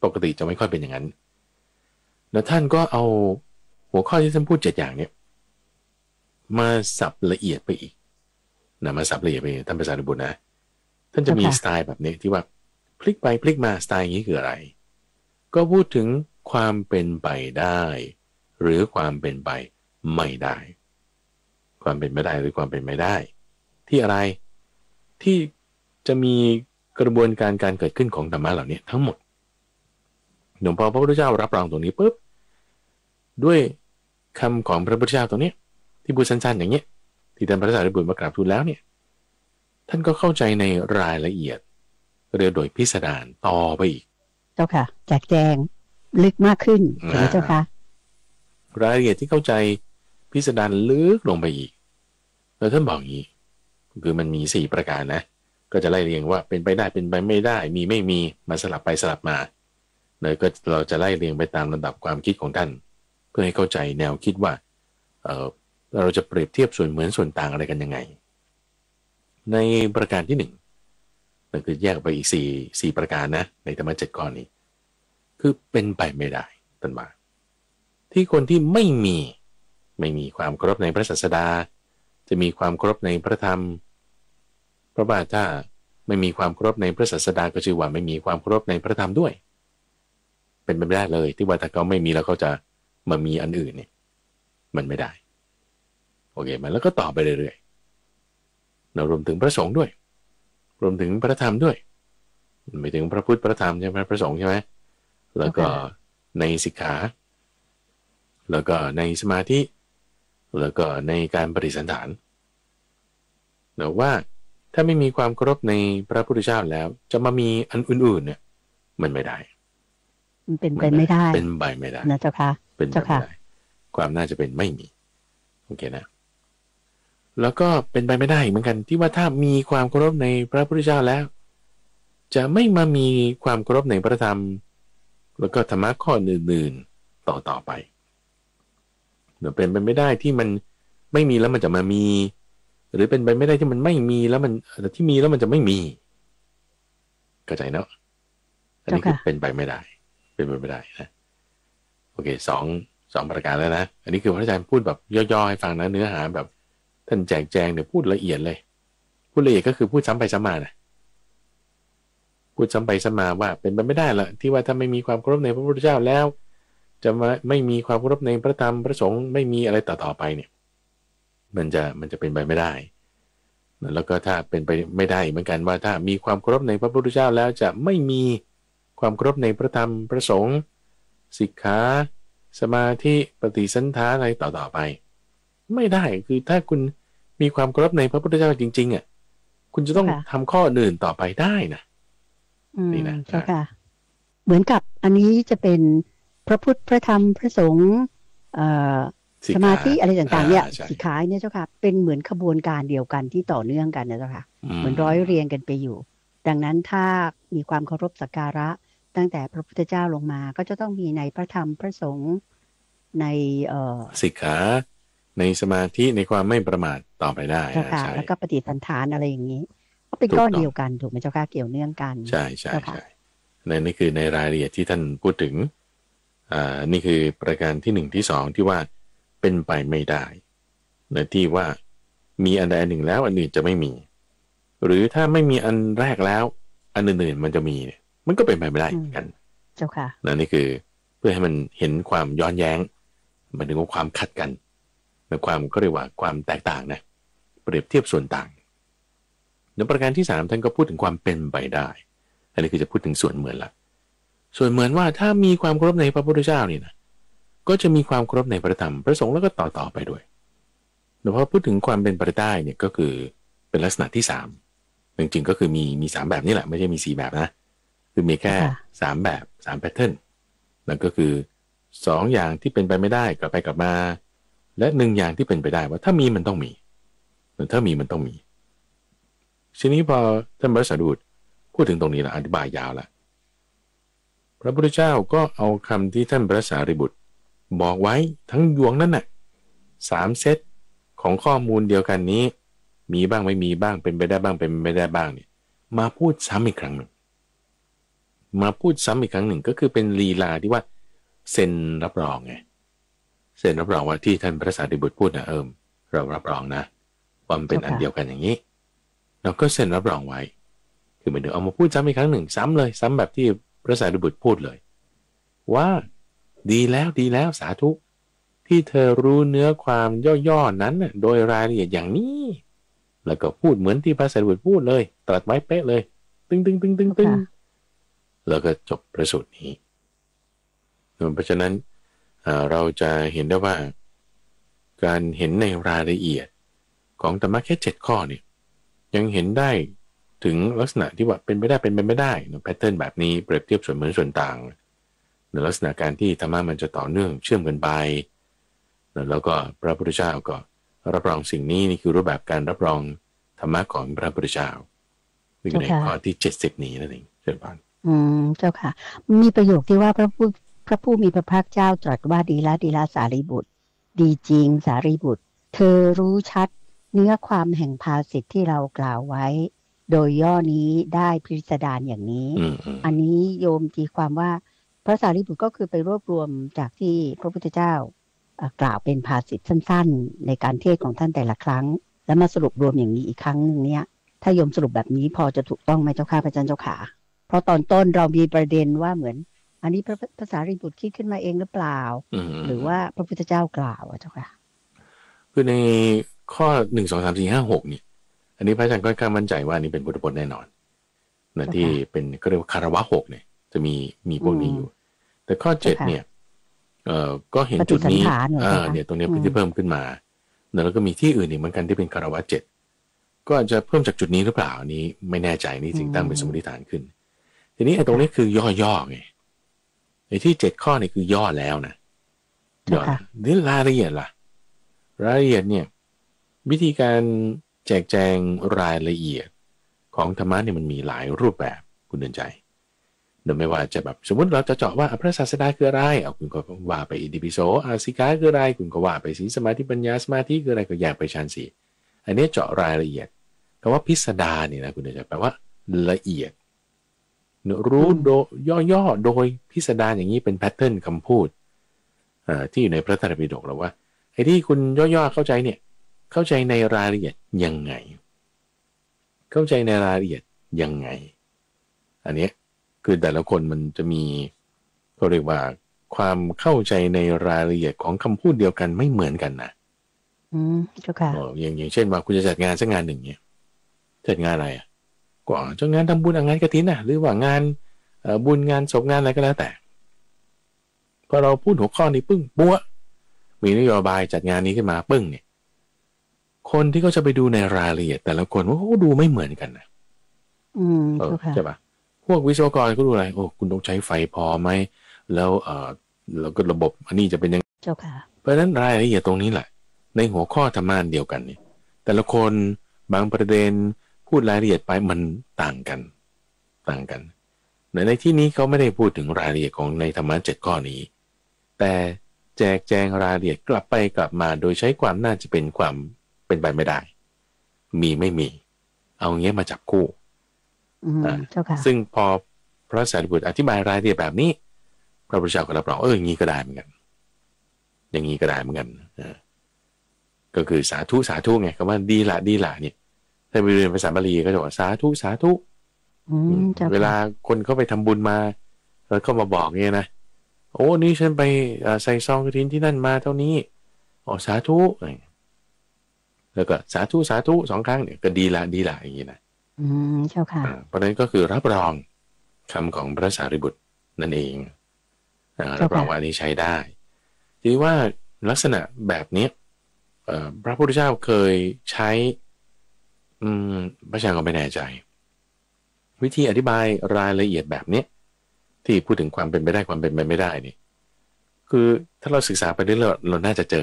D: ปกติจะไม่ค่อยเป็นอย่างนั้นแล้วท่านก็เอาหัวข้อที่ท่านพูด7อย่างเนี่ยมาสับละเอียดไปอีกนะมาสับละเอียดไปท่านภาษาลิบุตรนะท่านจะมีสไตล์แบบนี้ที่ว่าพลิกไปพลิกมาสไตล์อย่างนี้คืออะไรก็พูดถึงความเป็นไปได้หรือความเป็นไปไม่ได้ความเป็นไปได้หรือความเป็นไม่ได้ที่อะไรที่จะมีกระบวนการเกิดขึ้นของธรรมะเหล่านี้ทั้งหมดหลวงพ่อพระพุทธเจ้ารับรองตรงนี้ปุ๊บด้วยคำของพระพุทธเจ้าตรงนี้ที่พูดสั้นๆอย่างเนี้ยที่ท่านพระสารีบุตรมากราบทูลแล้วเนี่ยท่านก็เข้าใจในรายละเอียดเรียกโดยพิสดารต่อไปอีก
E: จ้าค่ะแจกแจงลึกมากขึ้นใช่ไหมเจ้าค่ะ
D: รายละเอียดที่เข้าใจพิสดารลึกลงไปอีกแล้วท่านบอกอย่างนี้คือมันมี4ประการนะก็จะไล่เรียงว่าเป็นไปได้เป็นไปไม่ได้มีไม่มีมาสลับไปสลับมาเลยก็เราจะไล่เรียงไปตามลำดับความคิดของท่านเพื่อให้เข้าใจแนวคิดว่าเราจะเปรียบเทียบส่วนเหมือนส่วนต่างอะไรกันยังไงในประการที่1นั่นคือแยกไปอีก4ประการนะในธรรมะ7ข้อนี้คือเป็นไปไม่ได้ท่านว่าที่คนที่ไม่มีความเคารพในพระศาสดาจะมีความเคารพในพระธรรมเพราะว่าถ้าไม่มีความเคารพในพระศาสดาก็ชื่อว่าไม่มีความเคารพในพระธรรมด้วยเป็นไปไม่ได้เลยที่ว่าถ้าเขาไม่มีแล้วเขาจะมามีอันอื่นเนี่ยมันไม่ได้โอเคมันแล้วก็ต่อไปเรื่อยๆเรารวมถึงพระสงฆ์ด้วยรวมถึงพระธรรมด้วยไม่ถึงพระพุทธพระธรรมใช่ไหมพระสงฆ์ใช่ไหมแล้วก็ในสิกขาแล้วก็ในสมาธิแล้วก็ในการปฏิสันถานแต่ว่าถ้าไม่มีความเคารพในพระพุทธเจ้าแล้วจะมามีอันอื่นๆเนี่ยมันไม่ได้
E: มันเป็นไปไม่ได้
D: เป็นไปไม่ได้
E: นะเจ้าค่ะ
D: เป็นไปไม่ได้ความน่าจะเป็นไม่มีโอเคนะแล้วก็เป็นไปไม่ได้เหมือนกันที่ว่าถ้ามีความเคารพในพระพุทธเจ้าแล้วจะไม่มามีความเคารพในพระธรรมแล้วก็ธรรมะข้ออื่นๆต่อไปเป็นไปไม่ได้ที่มันไม่มีแล้วมันจะมามีหรือเป็นไปไม่ได้ที่มันไม่มีแล้วมันแต่ที่มีแล้วมันจะไม่มีเข้าใจเนาะอันนี้คือเป็นไปไม่ได้เป็นไปไม่ได้นะโอเคสองประการแล้วนะอันนี้คือพระอาจารย์พูดแบบย่อๆให้ฟังนะเนื้อหาแบบท่านแจกแจงเนี่ยพูดละเอียดเลยพูดละเอียดก็คือพูดซ้ำไปซ้ำมานะพูดซ้ำไปซ้ำมาว่าเป็นไปไม่ได้ละที่ว่าถ้าไม่มีความเคารพในพระพุทธเจ้าแล้วจะไม่มีความเคารพในพระธรรมพระสงฆ์ไม่มีอะไรต่อไปเนี่ยมันจะเป็นไปไม่ได้แล้วก็ถ้าเป็นไปไม่ได้เหมือนกันว่าถ้ามีความเคารพในพระพุทธเจ้าแล้วจะไม่มีความเคารพในพระธรรมพระสงฆ์สิกขาสมาธิปฏิสันถานอะไรต่อไปไม่ได้คือถ้าคุณมีความเคารพในพระพุทธเจ้าจริงๆอ่ะคุณจะต้องทำข้ออื่นต่อไปได้นะนี่นะ
E: ใช่ค่ะเหมือนกับอันนี้จะเป็นพระพุทธพระธรรมพระสงฆ์สมาธิอะไรต่างๆเนี่ยสิกขาเนี่ยเจ้าค่ะเป็นเหมือนขบวนการเดียวกันที่ต่อเนื่องกันนะเจ้าค่ะเหมือนร้อยเรียงกันไปอยู่ดังนั้นถ้ามีความเคารพสักการะตั้งแต่พระพุทธเจ้าลงมาก็จะต้องมีในพระธรรมพระสงฆ์ใน
D: สิกขาในสมาธิในความไม่ประมาทต่อไปได้
E: เจ้าค่ะแล้วก็ปฏิสันถานอะไรอย่างนี้ก็เป็นก้อนเดียวกันถูกไหมเจ้าค่ะเกี่ยวเนื่องกัน
D: ใช่ใช่ใช่นี่คือในรายละเอียดที่ท่านพูดถึงนี่คือประการที่1ที่2ที่ว่าเป็นไปไม่ได้ในที่ว่ามีอันใดอันหนึ่งแล้วอันอื่นจะไม่มีหรือถ้าไม่มีอันแรกแล้วอันอื่นๆมันจะมีมันก็เป็นไปไม่ได้เหมือนกัน
E: เจ้าค่ะ
D: นี่คือเพื่อให้มันเห็นความย้อนแย้งหมายถึงว่าความขัดกันในความก็เรียกว่าความแตกต่างนะเปรียบเทียบส่วนต่างในประการที่3ท่านก็พูดถึงความเป็นไปได้อันนี้คือจะพูดถึงส่วนเหมือนละส่วนเหมือนว่าถ้ามีความเคารพในพระพุทธเจ้านี่นะก็จะมีความเคารพในพระธรรมพระสงฆ์แล้วก็ต่อไปด้วยแต่พอพูดถึงความเป็นไปได้เนี่ยก็คือเป็นลักษณะที่3จริงๆก็คือมี3แบบนี่แหละไม่ใช่มี4แบบนะคือมีแค่3แบบ3แพทเทิร์นนั่นก็คือ2อย่างที่เป็นไปไม่ได้กลับไปกลับมาและ1อย่างที่เป็นไปได้ว่าถ้ามีมันต้องมีถ้ามีมันต้องมีทีนี้พอท่านพระสารีบุตรพูดถึงตรงนี้ละอธิบายยาวละพระพุทธเจ้าก็เอาคำที่ท่านพระสารีบุตรบอกไว้ทั้งยวงนั่นน่ะ3เซตของข้อมูลเดียวกันนี้มีบ้างไม่มีบ้างเป็นไปได้บ้างเป็นไม่ได้บ้างเนี่ยมาพูดซ้ำอีกครั้งหนึ่งก็คือเป็นลีลาที่ว่าเซ็นรับรองไงเซ็นรับรองว่าที่ท่านพระสารีบุตรพูดนะเรารับรองนะว่ามันเป็นอันเดียวกันอย่างนี้เราก็เซ็นรับรองไว้คือเหมือนเดิมเอามาพูดซ้ำอีกครั้งหนึ่งซ้ำเลยซ้ำแบบที่พระสารีบุตรพูดเลยว่าดีแล้วสาธุที่เธอรู้เนื้อความย่อๆนั้นโดยรายละเอียดอย่างนี้แล้วก็พูดเหมือนที่พระสารีบุตรพูดเลยตรัสไว้เป๊ะเลยตึงแล้วก็จบพระสูตรนี้เพราะฉะนั้นเราจะเห็นได้ว่าการเห็นในรายละเอียดของธรรมะแค่7ข้อเนี่ยยังเห็นได้ ถึงลักษณะที่ว่าเป็นไปได้เป็นไปไม่ได้แพทเทิร์นแบบนี้เปรียบเทียบส่วนเหมือนส่วนต่างในลักษณะการที่ธรรมะมันจะต่อเนื่องเชื่อมกันไปแล้วก็พระพุทธเจ้าก็รับรองสิ่งนี้นี่คือรูปแบบการรับรองธรรมะของพระพุทธเจ้าอยู่ในข้อที่70นี้นั่นเองเชิญพาน
E: เจ้าค่ะมีประโยคที่ว่าพระผู้มีพระภาคเจ้าตรัสว่าดีละสารีบุตรดีจริงสารีบุตรเธอรู้ชัดเนื้อความแห่งภาษิตที่เรากล่าวไว้โดยย่อนี้ได้พิสดารอย่างนี้อันนี้โยมตีความว่าพระสารีบุตรก็คือไปรวบรวมจากที่พระพุทธเจ้ากล่าวเป็นภาษิตสั้นๆในการเทศของท่านแต่ละครั้งแล้วมาสรุปรวมอย่างนี้อีกครั้งหนึ่งเนี่ยถ้าโยมสรุปแบบนี้พอจะถูกต้องไหมเจ้าค่ะพระอาจารย์เจ้าค่ะเพราะตอนต้นเรามีประเด็นว่าเหมือนอันนี้พระสารีบุตรคิดขึ้นมาเองหรือเปล่าหรือว่าพระพุทธเจ้ากล่าวเจ้าค่ะ
D: คือในข้อ1 2 3 4 5 6เนี่ยอันนี้พระอาจารย์ก็กล้ามั่นใจว่านี่เป็นพุทธพจน์แน่นอนนะที่เป็นก็เรียกว่าคารวะ6เนี่ยจะมีพวกนี้อยู่แต่ข้อ7เนี่ยก็เห็นจุดนี้เนี่ยตรงนี้ที่เพิ่มขึ้นมาแล้วก็มีที่อื่นอีกเหมือนกันที่เป็นคารวะ7ก็อาจจะเพิ่มจากจุดนี้หรือเปล่านี้ไม่แน่ใจนี่จึงตั้งเป็นสมมติฐานขึ้นทีนี้ไอ้ตรงนี้คือย่อไงไอ้ที่7ข้อนี่คือย่อแล้วนะย่อนี่รายละเอียดล่ะรายละเอียดเนี่ยวิธีการแจกแจงรายละเอียดของธรรมะเนี่ยมันมีหลายรูปแบบคุณเดินใจโดยไม่ว่าจะแบบสมมติเราจะเจาะว่าพระศาสดาคืออะไรคุณก็ว่าไปอิติปิโสอาสิกาคืออะไรคุณก็ว่าไปศีลสมาธิปัญญาสมาธิคืออะไรก็แยกไปฌานสี่อันนี้เจาะรายละเอียดคำว่าพิสดารเนี่ยนะคุณเดินใจแปลว่าละเอียดรู้โดยย่อๆโดยพิสดารอย่างนี้เป็นแพทเทิร์นคำพูดที่อยู่ในพระไตรปิฎกเราว่าไอ้ที่คุณย่อๆเข้าใจเนี่ยเข้าใจในรายละเอียดยังไงเข้าใจในรายละเอียดยังไงอันนี้คือแต่ละคนมันจะมีเขาเรียกว่าความเข้าใจในรายละเอียดของคำพูดเดียวกันไม่เหมือนกันนะ
E: เจ้าค่ะ
D: อย่างเช่นว่าคุณจะจัดงานสักงานหนึ่งเนี่ยจัดงานอะไรก็จัดงานทำบุญงานกฐินหรือว่างานบุญงานศพงานอะไรก็แล้วแต่พอเราพูดหัวข้อนี้ปึ้งปัวมีนโยบายจัดงานนี้ขึ้นมาปึ้งเนี่ยคนที่เขาจะไปดูในรายละเอียดแต่ละคนว่าเขาดูไม่เหมือนกันนะใช่ปะพวกวิศวกรก็ดูอะไรโอ้คุณต้องใช้ไฟพอไหมแล้วแล้วก็ระบบอันนี้จะเป็นยังไง
E: เจ้าค่ะ
D: เพราะฉะนั้นรายละเอียดตรงนี้แหละในหัวข้อธรรมะเดียวกันเนี่ยแต่ละคนบางประเด็นพูดรายละเอียดไปมันต่างกันในที่นี้เขาไม่ได้พูดถึงรายละเอียดของในธรรมะ7ข้อนี้แต่แจกแจงรายละเอียดกลับไปกลับมาโดยใช้ความน่าจะเป็นความเป็นไปไม่ได้มีไม่มีเอาเงี้ยมาจับคู่ซึ่งพอพระสารีบุตรอธิบายรายละเอียดแบบนี้พระพุทธเจ้าก็รับรองอย่างนี้ก็ได้เหมือนกันอย่างนี้ก็ได้เหมือนกันก็คือสาธุไงคำว่าดีละเนี่ยถ้าไปเรียนภาษาบาลีก็จะบอกสาธุเวลาคนเขาไปทำบุญมาแล้วเขามาบอกเงี้ยนะโอ้นี่ฉันไปใส่ซองกฐินที่นั่นมาเท่านี้สาธุแล้วก็สาธุ2 ครั้งเนี่ยก็ดีละอย่างนี้นะ
E: เจ้าค่ะ
D: เพราะนั้นก็คือรับรองคำของพระสารีบุตรนั่นเองรับรองว่านี้ใช้ได้ทีนี้ว่าลักษณะแบบนี้พระพุทธเจ้าเคยใช้พระอาจารย์ก็ไม่แน่ใจวิธีอธิบายรายละเอียดแบบนี้ที่พูดถึงความเป็นไปได้ความเป็นไปไม่ได้นี่คือถ้าเราศึกษาไปเรื่อยๆเราน่าจะเจ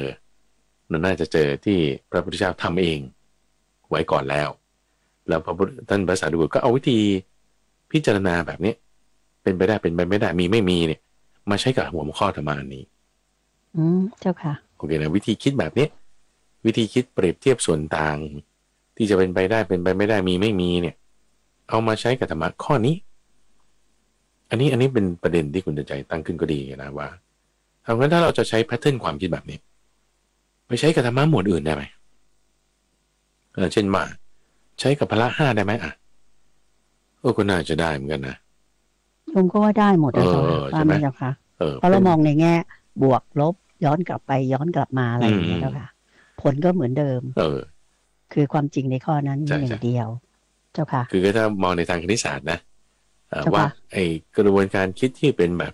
D: อที่พระพุทธเจ้าทำเองไว้ก่อนแล้วท่านพระสารีบุตรก็เอาวิธีพิจารณาแบบนี้เป็นไปได้เป็นไปไม่ได้มีไม่มีเนี่ยมาใช้กับหัวข้อธรรมะนี้
E: เจ้าค่ะ
D: โอเคนะวิธีคิดแบบนี้วิธีคิดเปรียบเทียบส่วนต่างที่จะเป็นไปได้เป็นไปไม่ได้มีไม่มีเนี่ยเอามาใช้กับธรรมะข้อนี้อันนี้เป็นประเด็นที่คุณใจตั้งขึ้นก็ดีนะว่าเอางั้นถ้าเราจะใช้แพทเทิร์นความคิดแบบนี้ไปใช้กับธรรมะหมวดอื่นได้ไหมเช่นว่าใช้กับพละ5ได้ไหมก็น่าจะได้เหมือนกันนะ
E: ผมก็ว่าได้หมดเลยใช่ไหมเจ้าค่ะเพราะเรามองในแง่บวกลบย้อนกลับไปย้อนกลับมาอะไรอย่างเงี้ยเจ้าค่ะผลก็เหมือนเดิมคือความจริงในข้อนั้นอย่างเดียวเจ้าค่ะ
D: คือถ้ามองในทางคณิตศาสตร์นะว่าไอ้กระบวนการคิดที่เป็นแบบ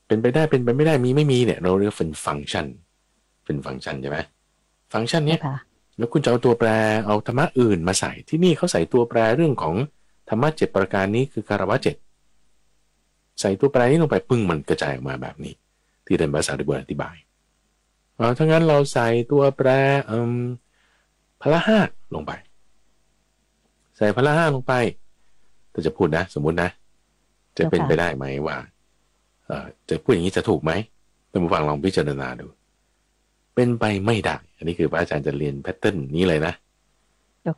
D: เป็นไปได้เป็นไปไม่ได้มีไม่มีเนี่ยเราเรียกเป็นฟังก์ชันใช่ไหมฟังก์ชันเนี้ยแล้วคุณจะเอาตัวแปรเอาธรรมะอื่นมาใส่ที่นี่เขาใส่ตัวแปรเรื่องของ ธรรมะ7ประการนี้คือคารวะ7ใส่ตัวแปรนี้ลงไปปึ้งมันกระจายออกมาแบบนี้ที่ท่านภาษาดิบุตรอธิบายถ้างั้นเราใส่ตัวแปรพละห้าลงไปใส่พละห้าลงไปแต่จะพูดนะสมมุตินะจะเป็นไปได้ไหมว่าจะพูดอย่างนี้จะถูกไหมท่านผู้ฟังลองพิจารณาดูเป็นไปไม่ได้อันนี้คือพระอาจารย์จะเรียนแพทเทิร์นนี้เลยนะ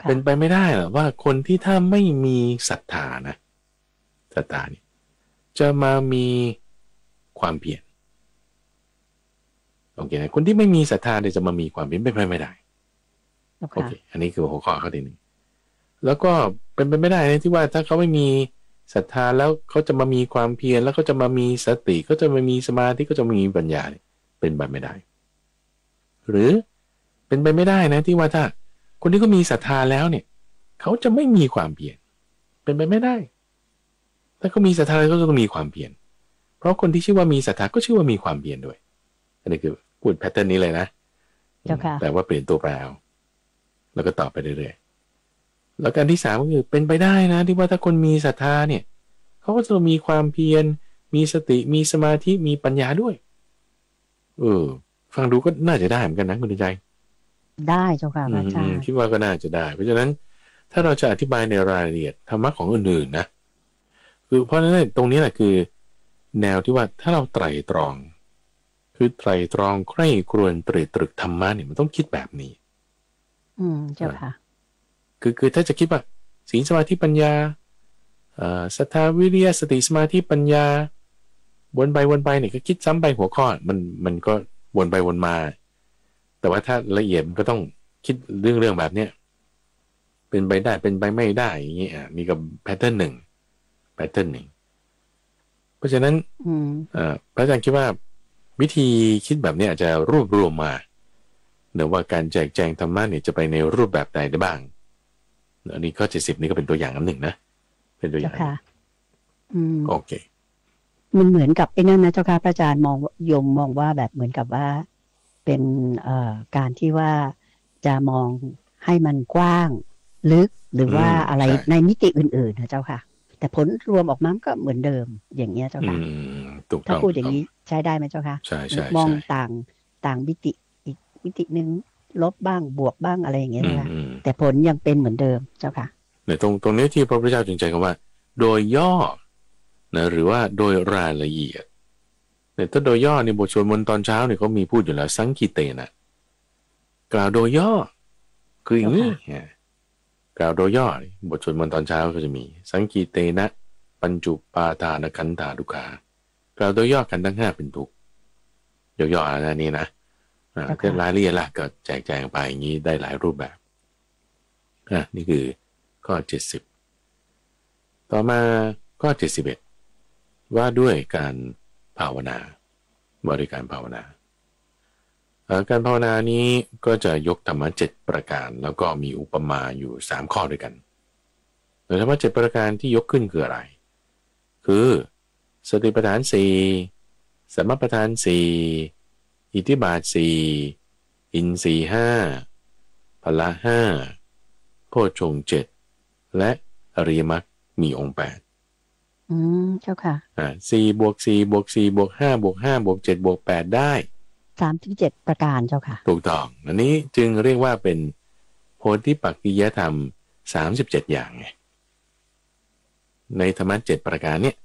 D: เป็นไปไม่ได้หรอกว่าคนที่ถ้าไม่มีศรัทธานะศรัทธานี่จะมามีความเพียรโอเคนะคนที่ไม่มีศรัทธาเนี่ยจะมามีความเพียรเป็นไปไม่ได้โอเคอันนี้คือหัวข้อข้อที่หนึ่งแล้วก็เป็นไปไม่ได้นะที่ว่าถ้าเขาไม่มีศรัทธาแล้วเขาจะมามีความเพียรแล้วก็จะมามีสติก็จะมามีสมาธิก็จะมีปัญญาเป็นไปไม่ได้หรือเป็นไปไม่ได้นะที่ว่าถ้าคนที่เขามีศรัทธาแล้วเนี่ยเขาจะไม่มีความเพียรเป็นไปไม่ได้ถ้าเขามีศรัทธาเขาจะต้องมีความเพียรเพราะคนที่ชื่อว่ามีศรัทธาก็ชื่อว่ามีความเพียรด้วยอันนี้คือพูดแพทเทิร์นนี้เลยนะแต่ว่าเปลี่ยนตัวแปรเอาแล้วก็ต่อไปเรื่อยๆแล้วการที่3ก็คือเป็นไปได้นะที่ว่าถ้าคนมีศรัทธาเนี่ยเขาก็จะมีความเพียรมีสติมีสมาธิมีปัญญาด้วยฟังดูก็น่าจะได้เหมือนกันนะคุณใจ
E: ได้เจ้าค่ะอาจารย์
D: คิดว่าก็น่าจะได้เพราะฉะนั้นถ้าเราจะอธิบายในรายละเอียดธรรมะของอื่นๆนะคือเพราะฉะนั้นตรงนี้แหละคือแนวที่ว่าถ้าเราไตร่ตรองคือไตร่ตรองใคร่ครวญตรีตรึกธรรมะเนี่ยมันต้องคิดแบบนี้
E: เจ้าค่ะ
D: คือถ้าจะคิดว่าศีลสมาธิปัญญาศรัทธาวิริยะสติสมาธิปัญญาวนไปเนี่ยก็คิดซ้ำไปหัวข้อมันก็วนไปวนมาแต่ว่าถ้าละเอียดมันก็ต้องคิดเรื่องแบบเนี้ยเป็นไปได้เป็นไปไม่ได้อย่างเงี้ยมีกับแพทเทิร์นหนึ่งเพราะฉะนั้นพระอาจารย์คิดว่าวิธีคิดแบบนี้อาจจะรวบรวมมาเนื่องว่าการแจกแจงธรรมะเนี่ยจะไปในรูปแบบใดได้บ้างอันนี้ข้อ70นี่ก็เป็นตัวอย่างอันหนึ่งนะเป็นตัวอย่าง
E: ค่ะ
D: โอเค
E: มันเหมือนกับไอ้นั่นนะเจ้าค่ะพระอาจารย์มองว่าแบบเหมือนกับว่าเป็นการที่ว่าจะมองให้มันกว้างลึกหรือว่าอะไรในมิติอื่นๆนะเจ้าค่ะแต่ผลรวมออกมาก็เหมือนเดิมอย่างเงี้ยเจ้าค่ะถ้าพูดอย่างนี้ใช้ได้ไหมเจ้าค่ะ
D: ใช่
E: มองต่างมิติอีกมิตินึงลบบ้างบวกบ้างอะไรอย่างเงี้ยนะแต่ผลยังเป็นเหมือนเดิมเจ้าค่ะ
D: เนี่ยตรงนี้ที่พระพุทธเจ้าจึงใจคำว่าโดยย่อนะหรือว่าโดยรายละเอียดเนี่ยถ้าโดยย่อในบทสวดมนต์ตอนเช้าเนี่ยเขามีพูดอยู่แล้วสังคีเตนะกล่าวโดยย่อคืออย่างนี้กล่าวโดยย่อบทสวดมนต์ตอนเช้าก็จะมีสังคีเตนะปัญจุปาทานขันธาทุกขากล่าวโดยย่อกันทั้ง5เป็นทุกข์ย่อๆนะนี่นะรายละเอียดละก็แจกแจงไปอย่างนี้ได้หลายรูปแบบนี่คือข้อ70ต่อมาข้อ71ว่าด้วยการภาวนาบริการภาวนาการภาวนานี้ก็จะยกธรรมะ7ประการแล้วก็มีอุปมาอยู่3ข้อด้วยกันโดยธรรมะ7ประการที่ยกขึ้นคืออะไรคือสติปัฏฐาน4สมปัฏฐาน4อิทธิบาท4อินทรีย์5พละ5โพชฌงค์7และอริยมรรคมีองค์8
E: เจ้าค่ะ
D: 4บวก4บวก4บวก5บวก5บวก7บวก8ได้
E: 37ประการเจ้าค่ะ
D: ถูกต้องอันนี้จึงเรียกว่าเป็นโพธิปักขิยธรรม37อย่างไงในธรรมะ7ประการเนี่ย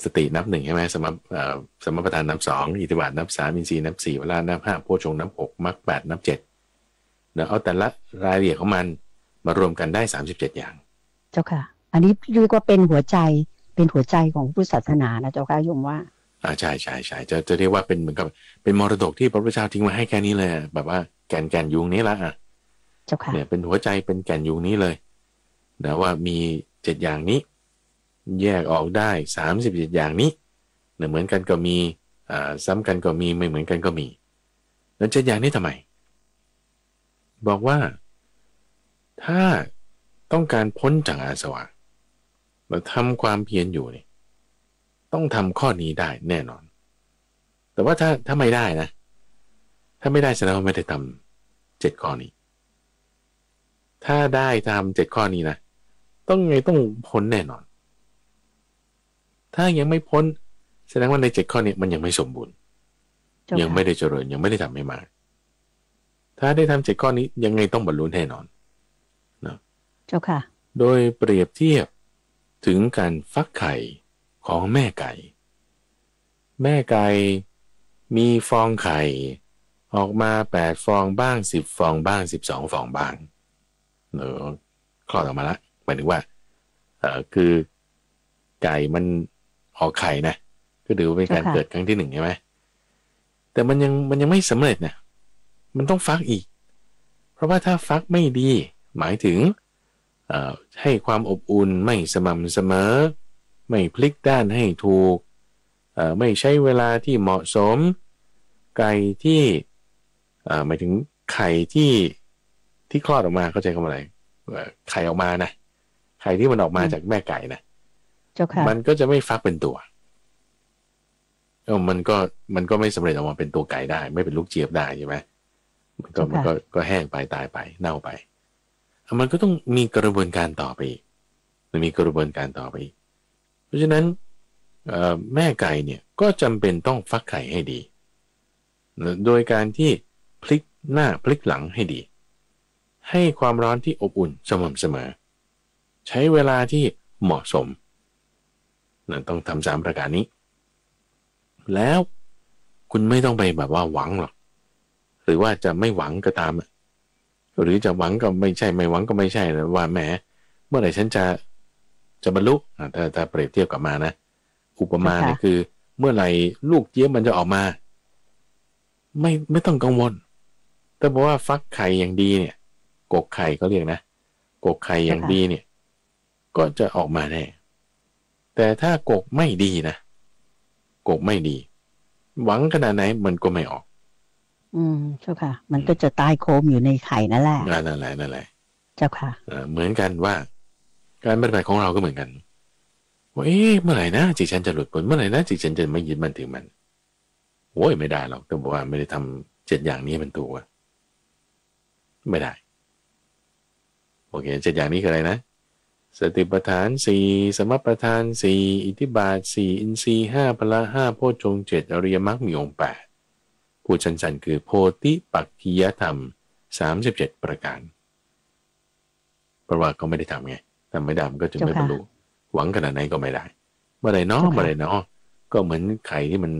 D: สตินับ1ใช่ไหมสมปัฏฐานนับ2อิทธิบาทนับ3อินทรีย์นับ4พละนับ5โพชฌงค์นับ6มรรค8นับ7เดี๋ยวเอาแต่ละรายละเอียดของมันมารวมกันได้37อย่าง
E: เจ้าค่ะอันนี้เรียกว่าเป็นหัวใจของพุทธศาสนานะเจ้าค่ะโยมว่า
D: ใช่จะเรียกว่าเป็นเหมือนกับเป็นมรดกที่พระพุทธเจ้าทิ้งไว้ให้แค่นี้เลยแบบว่าแก่นยุงนี้ละ
E: เจ้าค่ะ
D: เนี่ยเป็นหัวใจเป็นแก่นยุงนี้เลยนะว่ามี7อย่างนี้แยกออกได้37อย่างนี้เนี่ยเหมือนกันก็มีซ้ำกันก็มีไม่เหมือนกันก็มีแล้ว7อย่างนี้ทำไมบอกว่าถ้าต้องการพ้นจากอาสวะเราทำความเพียรอยู่นี่ต้องทำข้อนี้ได้แน่นอนแต่ว่าถ้าไม่ได้นะถ้าไม่ได้แสดงว่าไม่ได้ทำ7ข้อนี้ถ้าได้ทำ7ข้อนี้นะ ต้องไงต้องพ้นแน่นอน ถ้ายังไม่พ้นแสดงว่าใน7ข้อนี้มันยังไม่สมบูรณ์ยังไม่ได้เจริญยังไม่ได้ทำให้มากถ้าได้ทำ7ข้อนี้ยังไงต้องบรรลุแน่นอนนะ
E: เจ้าค่ะ
D: โดยเปรียบเทียบถึงการฟักไข่ของแม่ไก่แม่ไก่มีฟองไข่ออกมา8ฟองบ้าง10ฟองบ้าง12ฟองบ้างคลอดออกมาละหมายถึงว่าคือไก่มันออกไข่นะก็ถือว่าเป็นการเกิดครั้งที่1ใช่ไหมแต่มันยังไม่สำเร็จนะมันต้องฟักอีกเพราะว่าถ้าฟักไม่ดีหมายถึงให้ความอบอุ่นไม่สม่ำเสมอไม่พลิกด้านให้ถูกไม่ใช้เวลาที่เหมาะสมไก่ที่หมายถึงไข่ที่คลอดออกมาเข้าใจคำอะไรไข่ออกมานะไข่ที่มันออกมาจากแม่ไก่นะมันก็จะไม่ฟักเป็นตัวมันก็ไม่สำเร็จออกมาเป็นตัวไก่ได้ไม่เป็นลูกเจี๊ยบได้ใช่ไหมมันก็แห้งไปตายไปเน่าไปมันก็ต้องมีกระบวนการต่อไปมันมีกระบวนการต่อไปเพราะฉะนั้นแม่ไก่เนี่ยก็จำเป็นต้องฟักไข่ให้ดีโดยการที่พลิกหน้าพลิกหลังให้ดีให้ความร้อนที่อบอุ่นสม่ำเสมอใช้เวลาที่เหมาะสมต้องทำ3ประการนี้แล้วคุณไม่ต้องไปแบบว่าหวังหรอกหรือว่าจะไม่หวังก็ตามหรือจะหวังก็ไม่ใช่ไม่หวังก็ไม่ใช่นะว่าแหมเมื่อไหร่ฉันจะบรรลุถ้าเปรียบเทียบกับมานะอุปมาเนี่ยคือเมื่อไหร่ลูกเจี๊ยบมันจะออกมาไม่ต้องกังวลแต่บอกว่าฟักไข่อย่างดีเนี่ยกกไข่เขาเรียกนะกกไข่อย่างดีเนี่ยก็จะออกมาแน่แต่ถ้ากกไม่ดีนะกกไม่ดีหวังขนาดไหนมันก็ไม่ออก
E: เจ้าค่ะมันก็จะตายโคมอยู่ในไข่นั่นแหละ
D: นั่นแหละ
E: เจ้าค่ะ
D: เหมือนกันว่าการปฏิบัติของเราก็เหมือนกันว่าเมื่อไหร่นะจิตฉันจะหลุดพ้นเมื่อไหร่นะจิตฉันจะไม่ยึดมั่นถือมันโว้ยไม่ได้หรอกต้องบอกว่าไม่ได้ทำ7อย่างนี้เป็นตัวไม่ได้โอเค7อย่างนี้คืออะไรนะสติปัฏฐาน4สมปัฏฐาน4อิทธิบาท4อินทรีย์5พละ5โพชฌงค์7อริยมรรคมีองค์8พูดสั้นๆคือโพธิปักขิยธรรม37ประการเพราะว่าเขาไม่ได้ทำไงทำไม่ได้มันก็จะไม่บรรลุหวังขนาดไหนก็ไม่ได้เมื่อไรเนาะก็เหมือนไข่ที่มัน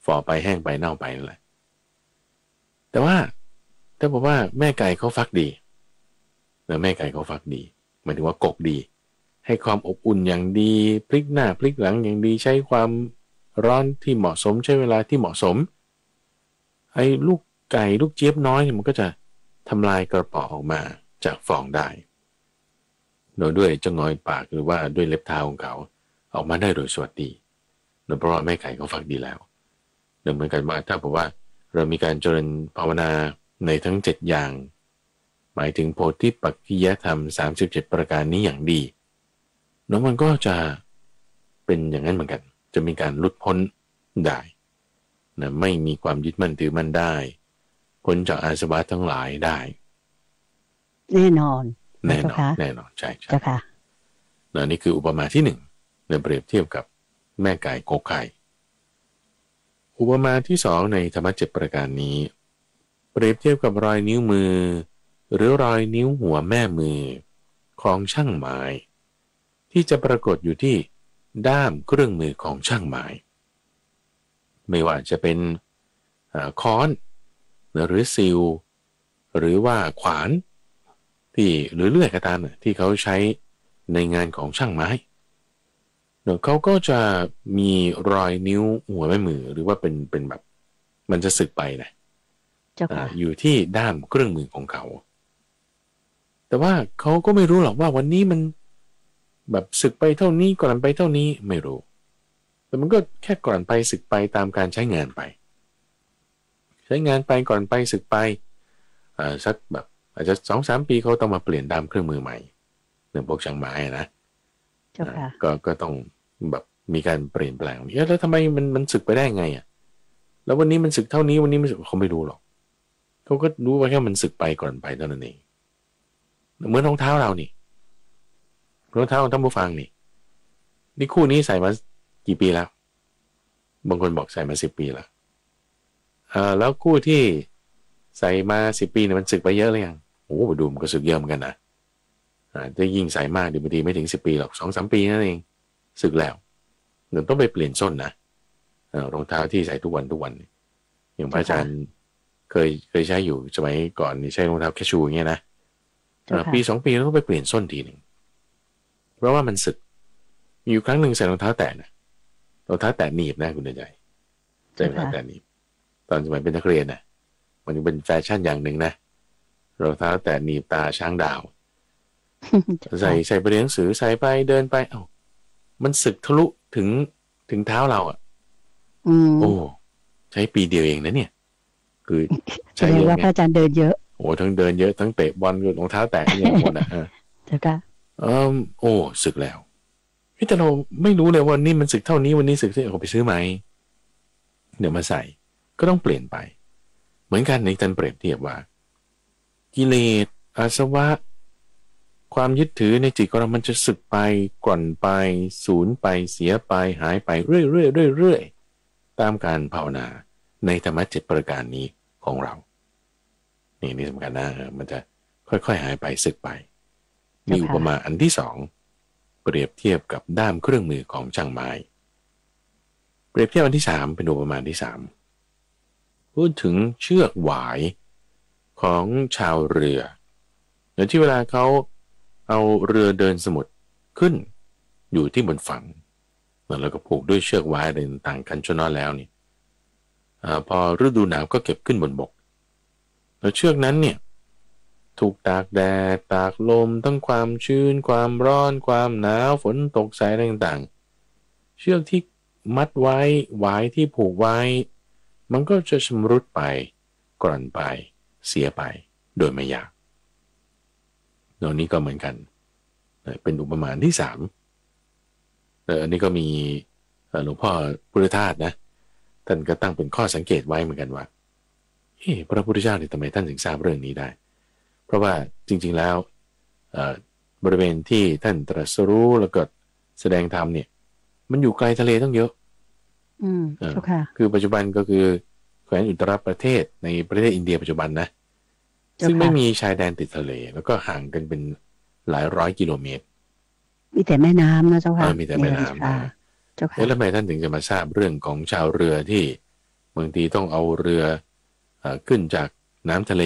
D: ฝ่อไปแห้งไปเน่าไปนั่นแหละแต่ว่าถ้าบอกว่าแม่ไก่เขาฟักดีแล้วแม่ไก่เขาฟักดีหมายถึงว่ากกดีให้ความอบอุ่นอย่างดีพลิกหน้าพลิกหลังอย่างดีใช้ความร้อนที่เหมาะสมใช้เวลาที่เหมาะสมไอ้ลูกไก่ลูกเจี๊ยบน้อยมันก็จะทำลายกระป๋องออกมาจากฟองได้โดยด้วยเจ้างอยปากหรือว่าด้วยเล็บเท้าของเขาออกมาได้โดยสวัสดีเพราะว่าแม่ไก่เขาฟักดีแล้วเหมือนกันว่าถ้าบอกว่าเรามีการเจริญภาวนาในทั้ง7อย่างหมายถึงโพธิปักขิยธรรม37ประการนี้อย่างดีแล้วมันก็จะเป็นอย่างนั้นเหมือนกันจะมีการหลุดพ้นได้นะไม่มีความยึดมั่นถือมั่นได้พ้นจากอาสวะทั้งหลายได้
E: แน่นอน
D: ใช่เจ้าค่ะนี่คืออุปมาที่1ในเปรียบเทียบกับแม่ไก่กกไข่อุปมาที่2ในธรรมะ7ประการนี้เปรียบเทียบกับรอยนิ้วมือหรือรอยนิ้วหัวแม่มือของช่างไม้ที่จะปรากฏอยู่ที่ด้ามเครื่องมือของช่างไม้ไม่ว่าจะเป็นค้อนหรือซิลหรือว่าขวานที่หรือเลื่อยกระตามที่เขาใช้ในงานของช่างไม้เขาก็จะมีรอยนิ้วหัวแม่มือหรือว่าเป็นแบบมันจะสึกไปนะอยู่ที่ด้ามเครื่องมือของเขาแต่ว่าเขาก็ไม่รู้หรอกว่าวันนี้มันแบบสึกไปเท่านี้ก่อนไปเท่านี้ไม่รู้แต่มันก็แค่ก่อนไปสึกไปตามการใช้งานไปใช้งานไปก่อนไปสึกไปสักแบบอาจจะ 2-3 ปีเขาต้องมาเปลี่ยนด้ามเครื่องมือใหม่พวกช่างไม้นะก็ต้องแบบมีการเปลี่ยนแปลงแล้วทำไมมันสึกไปได้ไงแล้ววันนี้มันสึกเท่านี้วันนี้มันสึกเขาไม่รู้หรอกเขาก็รู้ว่าแค่มันสึกไปก่อนไปเท่านั้นเองเหมือนรองเท้าเรานี่ รองเท้าของท่านผู้ฟังนี่คู่นี้ใส่มากี่ปีแล้วบางคนบอกใส่มา10 ปีแล้วแล้วคู่ที่ใส่มา10 ปีเนี่ยมันสึกไปเยอะเลยยังโอ้ดูมันก็สึกเยอะเหมือนกันนะจะยิ่งใส่มากดีบางทีไม่ถึง10 ปีหรอก 2-3 ปีนั่นเองสึกแล้วเดี๋ยวต้องไปเปลี่ยนส้นนะรองเท้าที่ใส่ทุกวันอย่างพระอาจารย์เคยใช้อยู่สมัยก่อนนี่ใช้รองเท้าแคชูอย่างเงี้ยนะปี2 ปีแล้วต้องไปเปลี่ยนส้นทีหนึ่งเพราะว่ามันสึกมีอยู่ครั้งหนึ่งใส่รองเท้าแตะนะรองเท้าแตะหนีบนะคุณเดชใจใส่รองเท้าแตะหนีบตอนสมัยเป็นนักเรียนนะมันเป็นแฟชั่นอย่างหนึ่งนะรองเท้าแตะหนีบตาช้างดาวใส่ไปเรียนหนังสือใส่ไปเดินไปมันสึกทะลุถึงเท้าเราโอ้ใช้ปีเดียวเองนะเนี่ยคือใช้เยอะว่าพระอาจารย์เดินเยอะโอ้ทั้งเดินเยอะทั้งเตะบอลรองเท้าแตะอย่างหมดนะใช่ค่ะโอ้สึกแล้วแต่เราไม่รู้เลยว่านี่มันสึกเท่านี้วันนี้สึกที่เอาไปซื้อไหมเดี๋ยวมาใส่ก็ต้องเปลี่ยนไปเหมือนกันในท่านเปรียบเทียบว่ากิเลสอาสวะความยึดถือในจิตของเรามันจะสึกไปกร่อนไปสูญไปเสียไปหายไปเรื่อยๆตามการภาวนาในธรรมะ7 ประการนี้ของเรานี่สำคัญนะมันจะค่อยๆหายไปสึกไปมีอุปมาอันที่2เปรียบเทียบกับด้ามเครื่องมือของช่างไม้เปรียบเทียบอันที่3เป็นอุปมาที่3พูดถึงเชือกหวายของชาวเรือในที่เวลาเขาเอาเรือเดินสมุทรขึ้นอยู่ที่บนฝั่งแล้วก็ผูกด้วยเชือกหวายอะไรต่างๆกันจนนอนแล้วนี่พอฤดูหนาวก็เก็บขึ้นบนบกแล้วเชือกนั้นเนี่ยถูกตากแดดตากลมทั้งความชื้นความร้อนความหนาวฝนตกสายต่างๆเชือกที่มัดไว้หวายที่ผูกไว้มันก็จะชำรุดไปกร่อนไปเสียไปโดยไม่ยากตรงนี้ก็เหมือนกันเป็นอุปมาที่3อันนี้ก็มีหลวงพ่อพุทธทาสนะท่านก็ตั้งเป็นข้อสังเกตไว้เหมือนกันว่าพระพุทธเจ้าเนี่ยทำไมท่านถึงทราบเรื่องนี้ได้เพราะว่าจริงๆแล้วบริเวณที่ท่านตรัสรู้แล้วก็แสดงธรรมเนี่ยมันอยู่ไกลทะเลต้องเยอะคือปัจจุบันก็คือแคว้นอุตรประเทศในประเทศอินเดียปัจจุบันนะซึ่งไม่มีชายแดนติดทะเลแล้วก็ห่างกันเป็นหลายร้อยกิโลเมตร
E: มีแต่แม่น้ำนะเจ้าค่ะ
D: มีแต่แม่น้ำแล้วทำไมท่านถึงจะมาทราบเรื่องของชาวเรือที่บางทีต้องเอาเรือขึ้นจากน้ำทะเล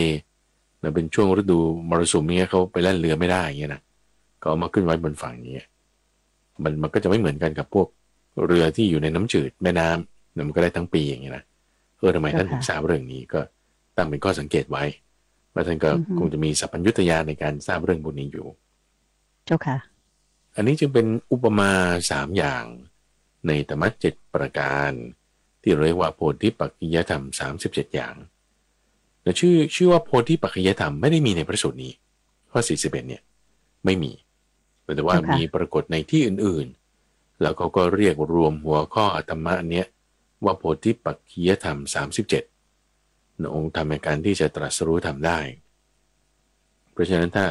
D: เป็นช่วงฤดูมรสุมนี้เขาไปแล่นเรือไม่ได้อย่างเงี้ยนะก็เอามาขึ้นไว้บนฝั่งนี้มันก็จะไม่เหมือนกันกับพวกเรือที่อยู่ในน้ำจืดแม่น้ำมันก็ได้ทั้งปีอย่างเงี้ยนะทำไมท่านถึงทราบเรื่องนี้ก็ตั้งเป็นข้อสังเกตไว้ว่าท่านก็คงจะมีสัพพัญญุตญาณในการทราบเรื่องพวกนี้อยู่
E: เจ้าค่ะ
D: อันนี้จึงเป็นอุปมา3อย่างในธรรมะ7 ประการที่เรียกว่าโพธิปักขิยธรรม37 อย่างแต่ชื่อว่าโพธิปักขิยธรรมไม่ได้มีในพระสูตรนี้ข้อ41เนี่ยไม่มีแต่ว่ามีปรากฏในที่อื่นๆแล้วเขาก็เรียกรวมหัวข้อธรรมะอันเนี้ยว่าโพธิปักขิยธรรม37ในองค์ธรรมในการที่จะตรัสรู้ธรรมได้เพราะฉะนั้นถ้า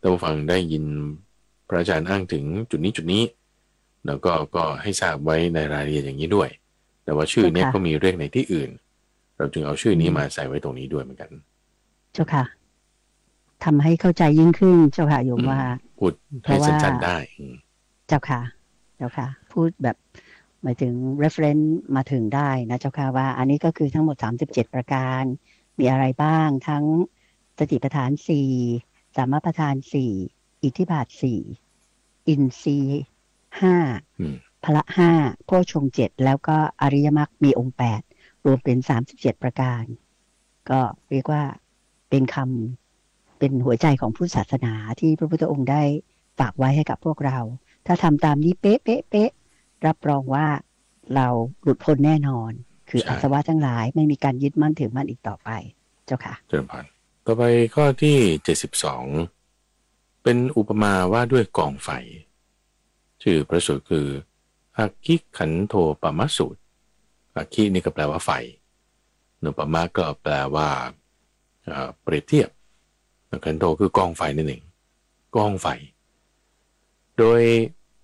D: ท่านผู้ฟังได้ยินพระอาจารย์อ้างถึงจุดนี้แล้วก็ให้ทราบไว้ในรายละเอียดอย่างนี้ด้วยแต่ว่าชื่อนี้ก็มีเรียกในที่อื่นเราจึงเอาชื่อนี้มาใส่ไว้ตรงนี้ด้วยเหมือนกัน
E: เจ้าค่ะทำให้เข้าใจยิ่งขึ้นเจ้าค่ะโยมว่า
D: พูดให้สั้นๆได้
E: เจ้าค่ะพูดแบบหมายถึง reference มาถึงได้นะเจ้าค่ะว่าอันนี้ก็คือทั้งหมด37 ประการมีอะไรบ้างทั้งสติปัฏฐาน4สามปัฏฐาน4อิทธิบาท4อินทรีย์5พละ5โพชฌงค์7แล้วก็อริยมรรคมีองค์8รวมเป็น37 ประการก็เรียกว่าเป็นหัวใจของพุทธศาสนาที่พระพุทธองค์ได้ฝากไว้ให้กับพวกเราถ้าทำตามนี้เป๊ะรับรองว่าเราหลุดพ้นแน่นอนคืออาสวะทั้งหลายไม่มีการยึดมั่นถือมั่นอีกต่อไปเจ้าค่ะ
D: เจริญพรต่อไปข้อที่72เป็นอุปมาว่าด้วยกองไฟชื่อพระสูตรคืออัคคิขันโทปมสูตรอัคคินี่ก็แปลว่าไฟนุปมาก็แปลว่าเปรียบเทียบขันโทคือกองไฟนั่นเองกองไฟ โดย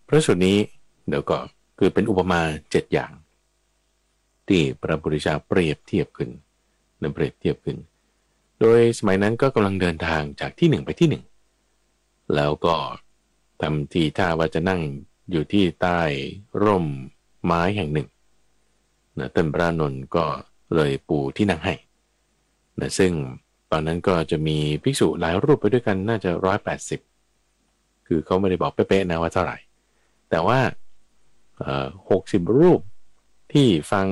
D: พระสูตรนี้เดี๋ยวก็คือเป็นอุปมา7อย่างที่พระพุทธเจ้าเปรียบเทียบขึ้นเปรียบเทียบขึ้นโดยสมัยนั้นก็กำลังเดินทางจากที่หนึ่งไปที่หนึ่งแล้วก็ทำทีท่าว่าจะนั่งอยู่ที่ใต้ร่มไม้แห่งหนึ่งท่านพระนนท์ก็เลยปูที่นั่งให้ซึ่งตอนนั้นก็จะมีภิกษุหลายรูปไปด้วยกันน่าจะ180คือเขาไม่ได้บอกเป๊ะๆนะว่าเท่าไหร่แต่ว่า60รูปที่ฟัง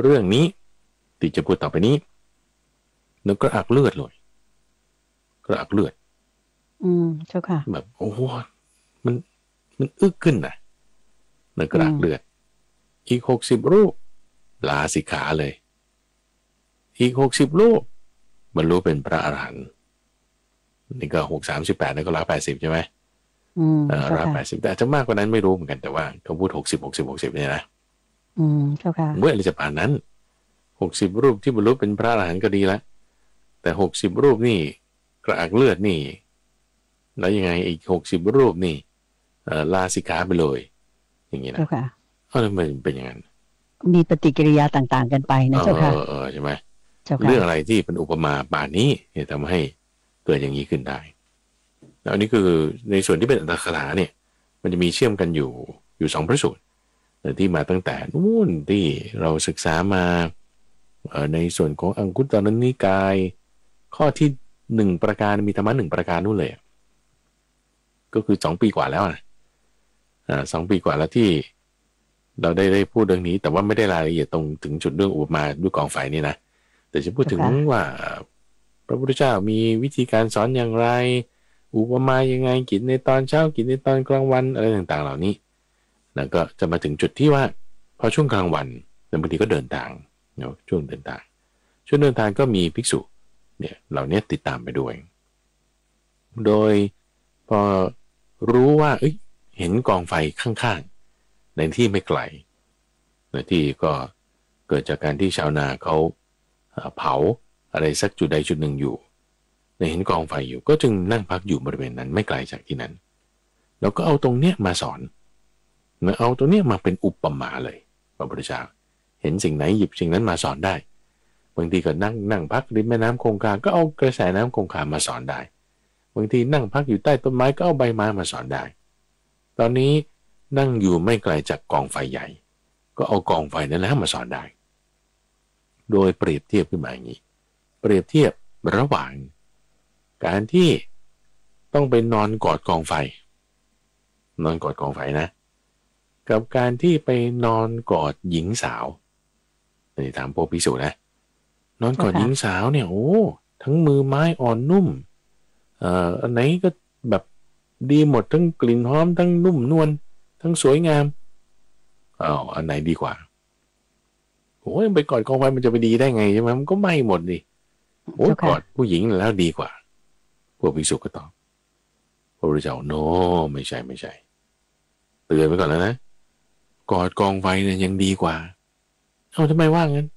D: เรื่องนี้ที่จะพูดต่อไปนี้นึกกระอักเลือดเลยกระอักเลือด
E: เจ้าค่ะ
D: แบบโอ้โหมันอึกขึ้นนะนึกกระอักเลือดอีก60รูปลาสิกขาเลยอีก60รูปบรรลุเป็นพระอรหันต์นี่ก็638นี่ก็180ใช่ไหม180แต่จะมากกว่านั้นไม่รู้เหมือนกันแต่ว่าเขาพูด60เนี่ยนะ
E: เจ้าค่ะ
D: เมื่ออะไรจะป่านนั้น60รูปที่บรรลุเป็นพระอรหันต์ก็ดีแล้วแต่60รูปนี่กระอักเลือดนี่แล้วยังไงอีก60รูปนี่ลาสิกขาไปเลยอย่างนี้นะ
E: เจ้าค่ะ
D: แล้วมันเป็นอย่างนั้น
E: มีปฏิกิริยาต่างๆกันไปนะเจ้าค่ะ
D: ใช่ไหมเรื่องอะไรที่เป็นอุปมาป่านนี้ทำให้เกิดอย่างนี้ขึ้นได้แล้วอันนี้คือในส่วนที่เป็นอัตถกถาเนี่ยมันจะมีเชื่อมกันอยู่2พระสูตรที่มาตั้งแต่นู่นที่เราศึกษามาในส่วนของอังคุตตรนิกายข้อที่1ประการมีธรรมะ1ประการนู่นเลยก็คือ2ปีกว่าแล้วนะ2ปีกว่าแล้วที่เราได้พูดเรื่องนี้แต่ว่าไม่ได้รายละเอียดตรงถึงจุดเรื่องอุปมาด้วยกองไฟนี่นะแต่จะพูดถึงว่าพระพุทธเจ้ามีวิธีการสอนอย่างไรอุปมายังไงกินในตอนเช้ากินในตอนกลางวันอะไรต่างๆเหล่านี้แล้วก็จะมาถึงจุดที่ว่าพอช่วงกลางวันบางทีก็เดินทางช่วงเดินทางก็มีภิกษุเนี่ยเหล่านี้ติดตามไปด้วยโดยพอรู้ว่าเห็นกองไฟข้างๆในที่ไม่ไกลในที่ก็เกิดจากการที่ชาวนาเขาเผาอะไรสักจุดใดจุดหนึ่งอยู่เห็นกองไฟอยู่ก็จึงนั่งพักอยู่บริเวณนั้นไม่ไกลจากที่นั้นแล้วก็เอาตรงเนี้ยมาสอนเอาตรงเนี้ยมาเป็นอุปมาเลยพระพุทธเจ้าเห็นสิ่งไหนหยิบสิ่งนั้นมาสอนได้บางทีก็นั่งพักริมแม่น้ำคงคาก็เอากระแสน้ำคงคามาสอนได้บางทีนั่งพักอยู่ใต้ต้นไม้ก็เอาใบไม้มาสอนได้ตอนนี้นั่งอยู่ไม่ไกลจากกองไฟใหญ่ก็เอากองไฟนั้นแหละมาสอนได้โดยเปรียบเทียบขึ้นมาอย่างนี้เปรียบเทียบระหว่างการที่ต้องไปนอนกอดกองไฟนะกับการที่ไปนอนกอดหญิงสาวนี่ถามพวกภิกษุนะนอนกอดหญิงสาวเนี่ยโอ้ทั้งมือไม้อ่อนนุ่มอันไหนก็แบบดีหมดทั้งกลิ่นหอมทั้งนุ่มนวลทั้งสวยงามอันไหนดีกว่าโอ้ยไปกอดกองไฟมันจะไปดีได้ไงใช่ไหมมันก็ไหม้หมดดิโอ้กอดผู้หญิงแล้วดีกว่าพวกภิกษุก็ตอบพระพุทธเจ้าโนไม่ใช่เตือนไปก่อนแล้วนะกอดกองไฟเนี่ยยังดีกว่าทำไมว่างั้น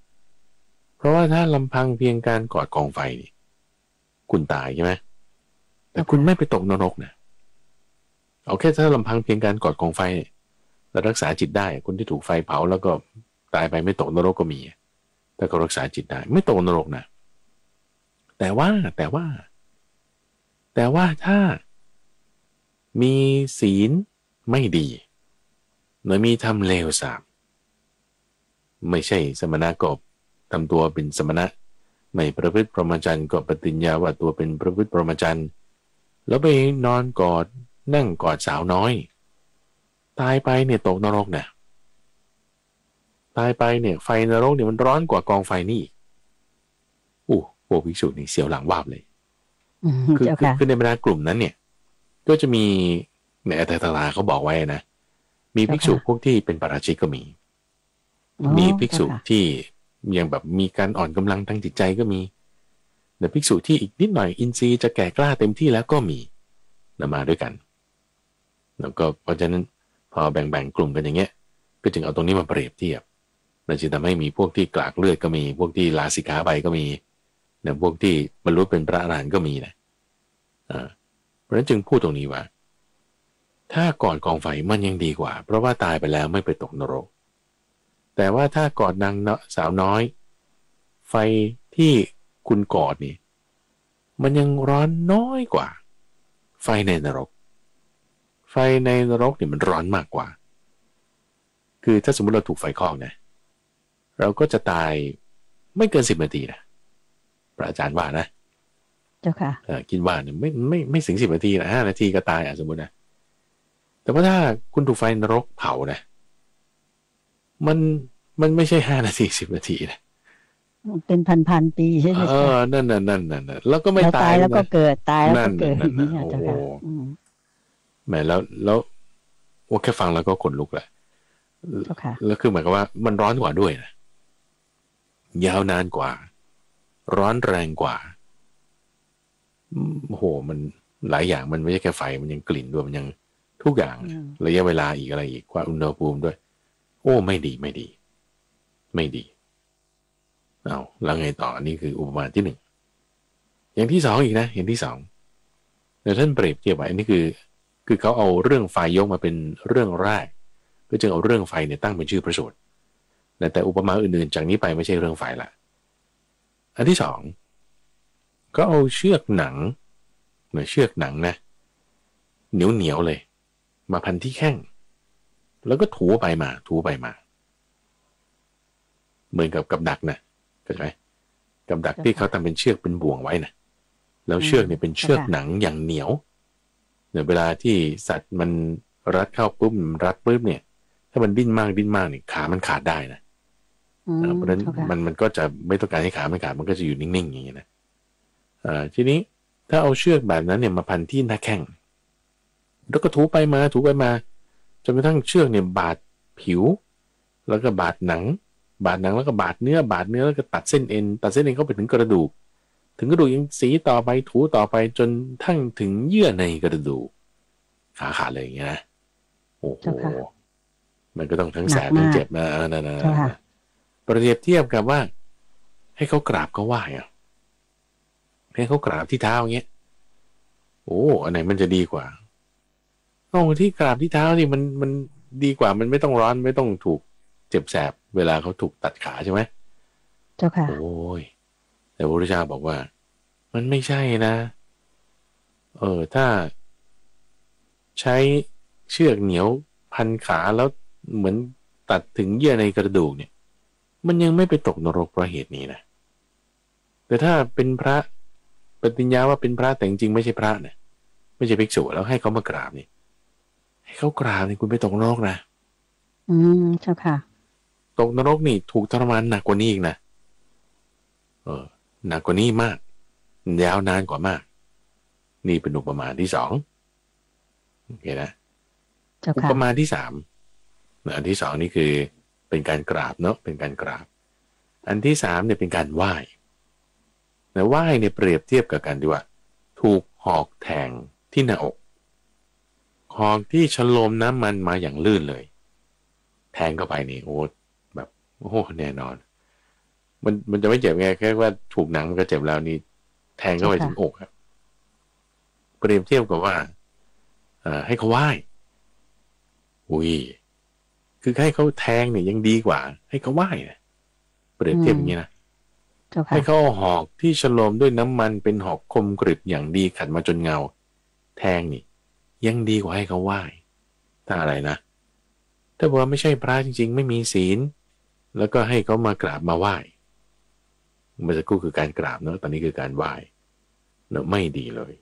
D: เพราะว่าถ้าลำพังเพียงการกอดกองไฟนี่คุณตายใช่ไหมแต่คุณไม่ไปตกนรกนะเอาแค่ถ้าลำพังเพียงการกอดกองไฟแล้วรักษาจิตได้คนที่ถูกไฟเผาแล้วก็ตายไปไม่ตกนรกก็มีแต่เขารักษาจิตได้ไม่ตกนรกนะแต่ว่าถ้ามีศีลไม่ดีหรือมีทำเลวทรามไม่ใช่สมณะก็ทำตัวเป็นสมณะไม่ประพฤติพรหมจรรย์ก็ปฏิญญาว่าตัวเป็นประพฤติพรหมจรรย์แล้วไปนอนกอดนั่งกอดสาวน้อยตายไปเนี่ยตกนรกนะตายไปเนี่ยไฟนรกเนี่ยมันร้อนกว่ากองไฟนี่พวกภิกษุนี่เสียวหลังวาบเลยคือในบรรดากลุ่มนั้นเนี่ยก็จะมีในอัตถกถาเขาบอกไว้นะมีภิกษุพวกที่เป็นปาราชิกก็มีภิกษุที่ยังแบบมีการอ่อนกำลังทางจิตใจก็มีแต่ภิกษุที่อีกนิดหน่อยอินทรีย์จะแก่กล้าเต็มที่แล้วก็มีมาด้วยกันแล้วก็เพราะฉะนั้นพอแบ่งกลุ่มกันอย่างเงี้ยก็จึงเอาตรงนี้มาเปรียบเทียบแล้วจึงทำให้มีพวกที่กลากเลือดก็มีพวกที่ลาสิกขาไปก็มีเนี่ยพวกที่บรรลุเป็นพระอรหันต์ก็มีนะเพราะฉะนั้นจึงพูดตรงนี้ว่า ถ้ากอดกองไฟมันยังดีกว่าเพราะว่าตายไปแล้วไม่ไปตกนรกแต่ว่าถ้ากอดนางสาวน้อยไฟที่คุณกอดนี่มันยังร้อนน้อยกว่าไฟในนรกไฟในนรกเนี่ยมันร้อนมากกว่าคือถ้าสมมติเราถูกไฟคลอกนะเราก็จะตายไม่เกิน10 นาทีนะพระอาจารย์ว่านะ
E: เจ้าค่ะ
D: คิดว่าเนี่ยไม่ถึง10 นาทีนะ5 นาทีก็ตายสมมตินะแต่ว่าถ้าคุณถูกไฟนรกเผานะมันไม่ใช่5 นาที10 นาทีนะ
E: เป็นพันปีใช่ไหม
D: นั่นแล้วก็ไม่ตาย
E: แล้วก็เกิดตายแล้วก็เกิดนี่
D: โอ้โหแหมแล้วว่าแค่ฟังแล้วก็ขนลุกแหละแล้วคือหมายความว่ามันร้อนกว่าด้วยนะยาวนานกว่าร้อนแรงกว่าโอ้โหมันหลายอย่างมันไม่ใช่แค่ไฟมันยังกลิ่นด้วยมันยังทุกอย่างระยะเวลาอีกอะไรอีกความอุณหภูมิด้วยโอ้ไม่ดีเอาแล้วไงต่ออันนี้คืออุปมาที่ 1อย่างที่2อีกนะอย่างที่2เดี๋ยวท่านเปรียบเทียบไว้อันนี้คือเขาเอาเรื่องไฟยกมาเป็นเรื่องแรกก็จึงเอาเรื่องไฟเนี่ยตั้งเป็นชื่อพระสูตรแต่อุปมาอื่นๆจากนี้ไปไม่ใช่เรื่องไฟละอันที่2ก็เอาเชือกหนังเชือกหนังนะเหนียวเลยมาพันที่แข้งแล้วก็ถูไปมาเหมือนกับดักนะเข้าใจไหมกับดักที่เขาทำเป็นเชือกเป็นบ่วงไว้นะแล้วเชือกเนี่ยเป็นเชือกหนังอย่างเหนียวเนี่ยเวลาที่สัตว์มันรัดเข้าปุ๊บรัดปุ๊บเนี่ยถ้ามันดิ้นมากเนี่ยขามันขาดได้นะเพราะฉะนั้นมันก็จะไม่ต้องการให้ขามันขาดมันก็จะอยู่นิ่งๆอย่างนี้นะทีนี้ถ้าเอาเชือกแบบนั้นเนี่ยมาพันที่หน้าแข้งแล้วก็ถูไปมาจนกระทั่งเชือกเนี่ยบาดผิวแล้วก็บาดหนังแล้วก็บาดเนื้อแล้วก็ตัดเส้นเอ็นเข้าไปถึงกระดูกยังสีต่อไปถูต่อไปจนทั้งถึงเยื่อในกระดูกขาขาดเลยอย่างเงี้ยนะโอ้โหมันก็ต้องทั้งแสบทั้งเจ็บนะประเทียบเทียบกับว่าให้เขากราบเขาไหว้ให้เขากราบที่เท้าอย่างเงี้ยโอ้อันไหนมันจะดีกว่าที่กราบที่เท้านี่มันดีกว่ามันไม่ต้องร้อนไม่ต้องถูกเจ็บแสบเวลาเขาถูกตัดขาใช่ไหม
E: เจ้าค่ะ
D: โอ้ยแต่พระพุทธเจ้าบอกว่ามันไม่ใช่นะถ้าใช้เชือกเหนียวพันขาแล้วเหมือนตัดถึงเยื่อในกระดูกเนี่ยมันยังไม่ไปตกนรกเพราะเหตุนี้นะแต่ถ้าเป็นพระปฏิญญาว่าเป็นพระแต่จริงไม่ใช่พระนะไม่ใช่ภิกษุแล้วให้เขามากราบนี่ให้เขากราบนี่คุณไปตกนรกนะ
E: เจ้าค่ะ
D: ตกนรกนี่ถูกทรมานหนักกว่านี้อีกนะหนักกว่านี้มากยาวนานกว่ามากนี่เป็นอุปมาที่2โอเคนะอุปมาที่3อันที่2นี่คือเป็นการกราบเนาะเป็นการกราบอันที่3เนี่ยเป็นการไหว้แต่ไหว้เนี่ยเปรียบเทียบกับกันดีว่าถูกหอกแทงที่หน้าอกหอกที่ฉโลมน้ำมันมาอย่างลื่นเลยแทงเข้าไปนี่โอ้แบบโอ้แน่นอนมันจะไม่เจ็บไงแค่ว่าถูกหนังมันก็เจ็บแล้วนี่แทงเข้าไปถึงอกครับเปรียบเทียบกับว่าให้เขาไหว้คือให้เขาแทงเนี่ยยังดีกว่าให้เขาไหว้นะเปรียบเทียบอย่างนี้นะให้เขาเอาหอกที่ฉโลมด้วยน้ำมันเป็นหอกคมกริบอย่างดีขัดมาจนเงาแทงนี่ยังดีกว่าให้เขาไหว้ถ้าอะไรนะถ้าบอกว่าไม่ใช่พระจริงๆไม่มีศีลแล้วก็ให้เขามากราบมาไหว้เมื่อสักครู่คือการกราบเนอะตอนนี้คือการไหว้แล้วไม่ดีเลย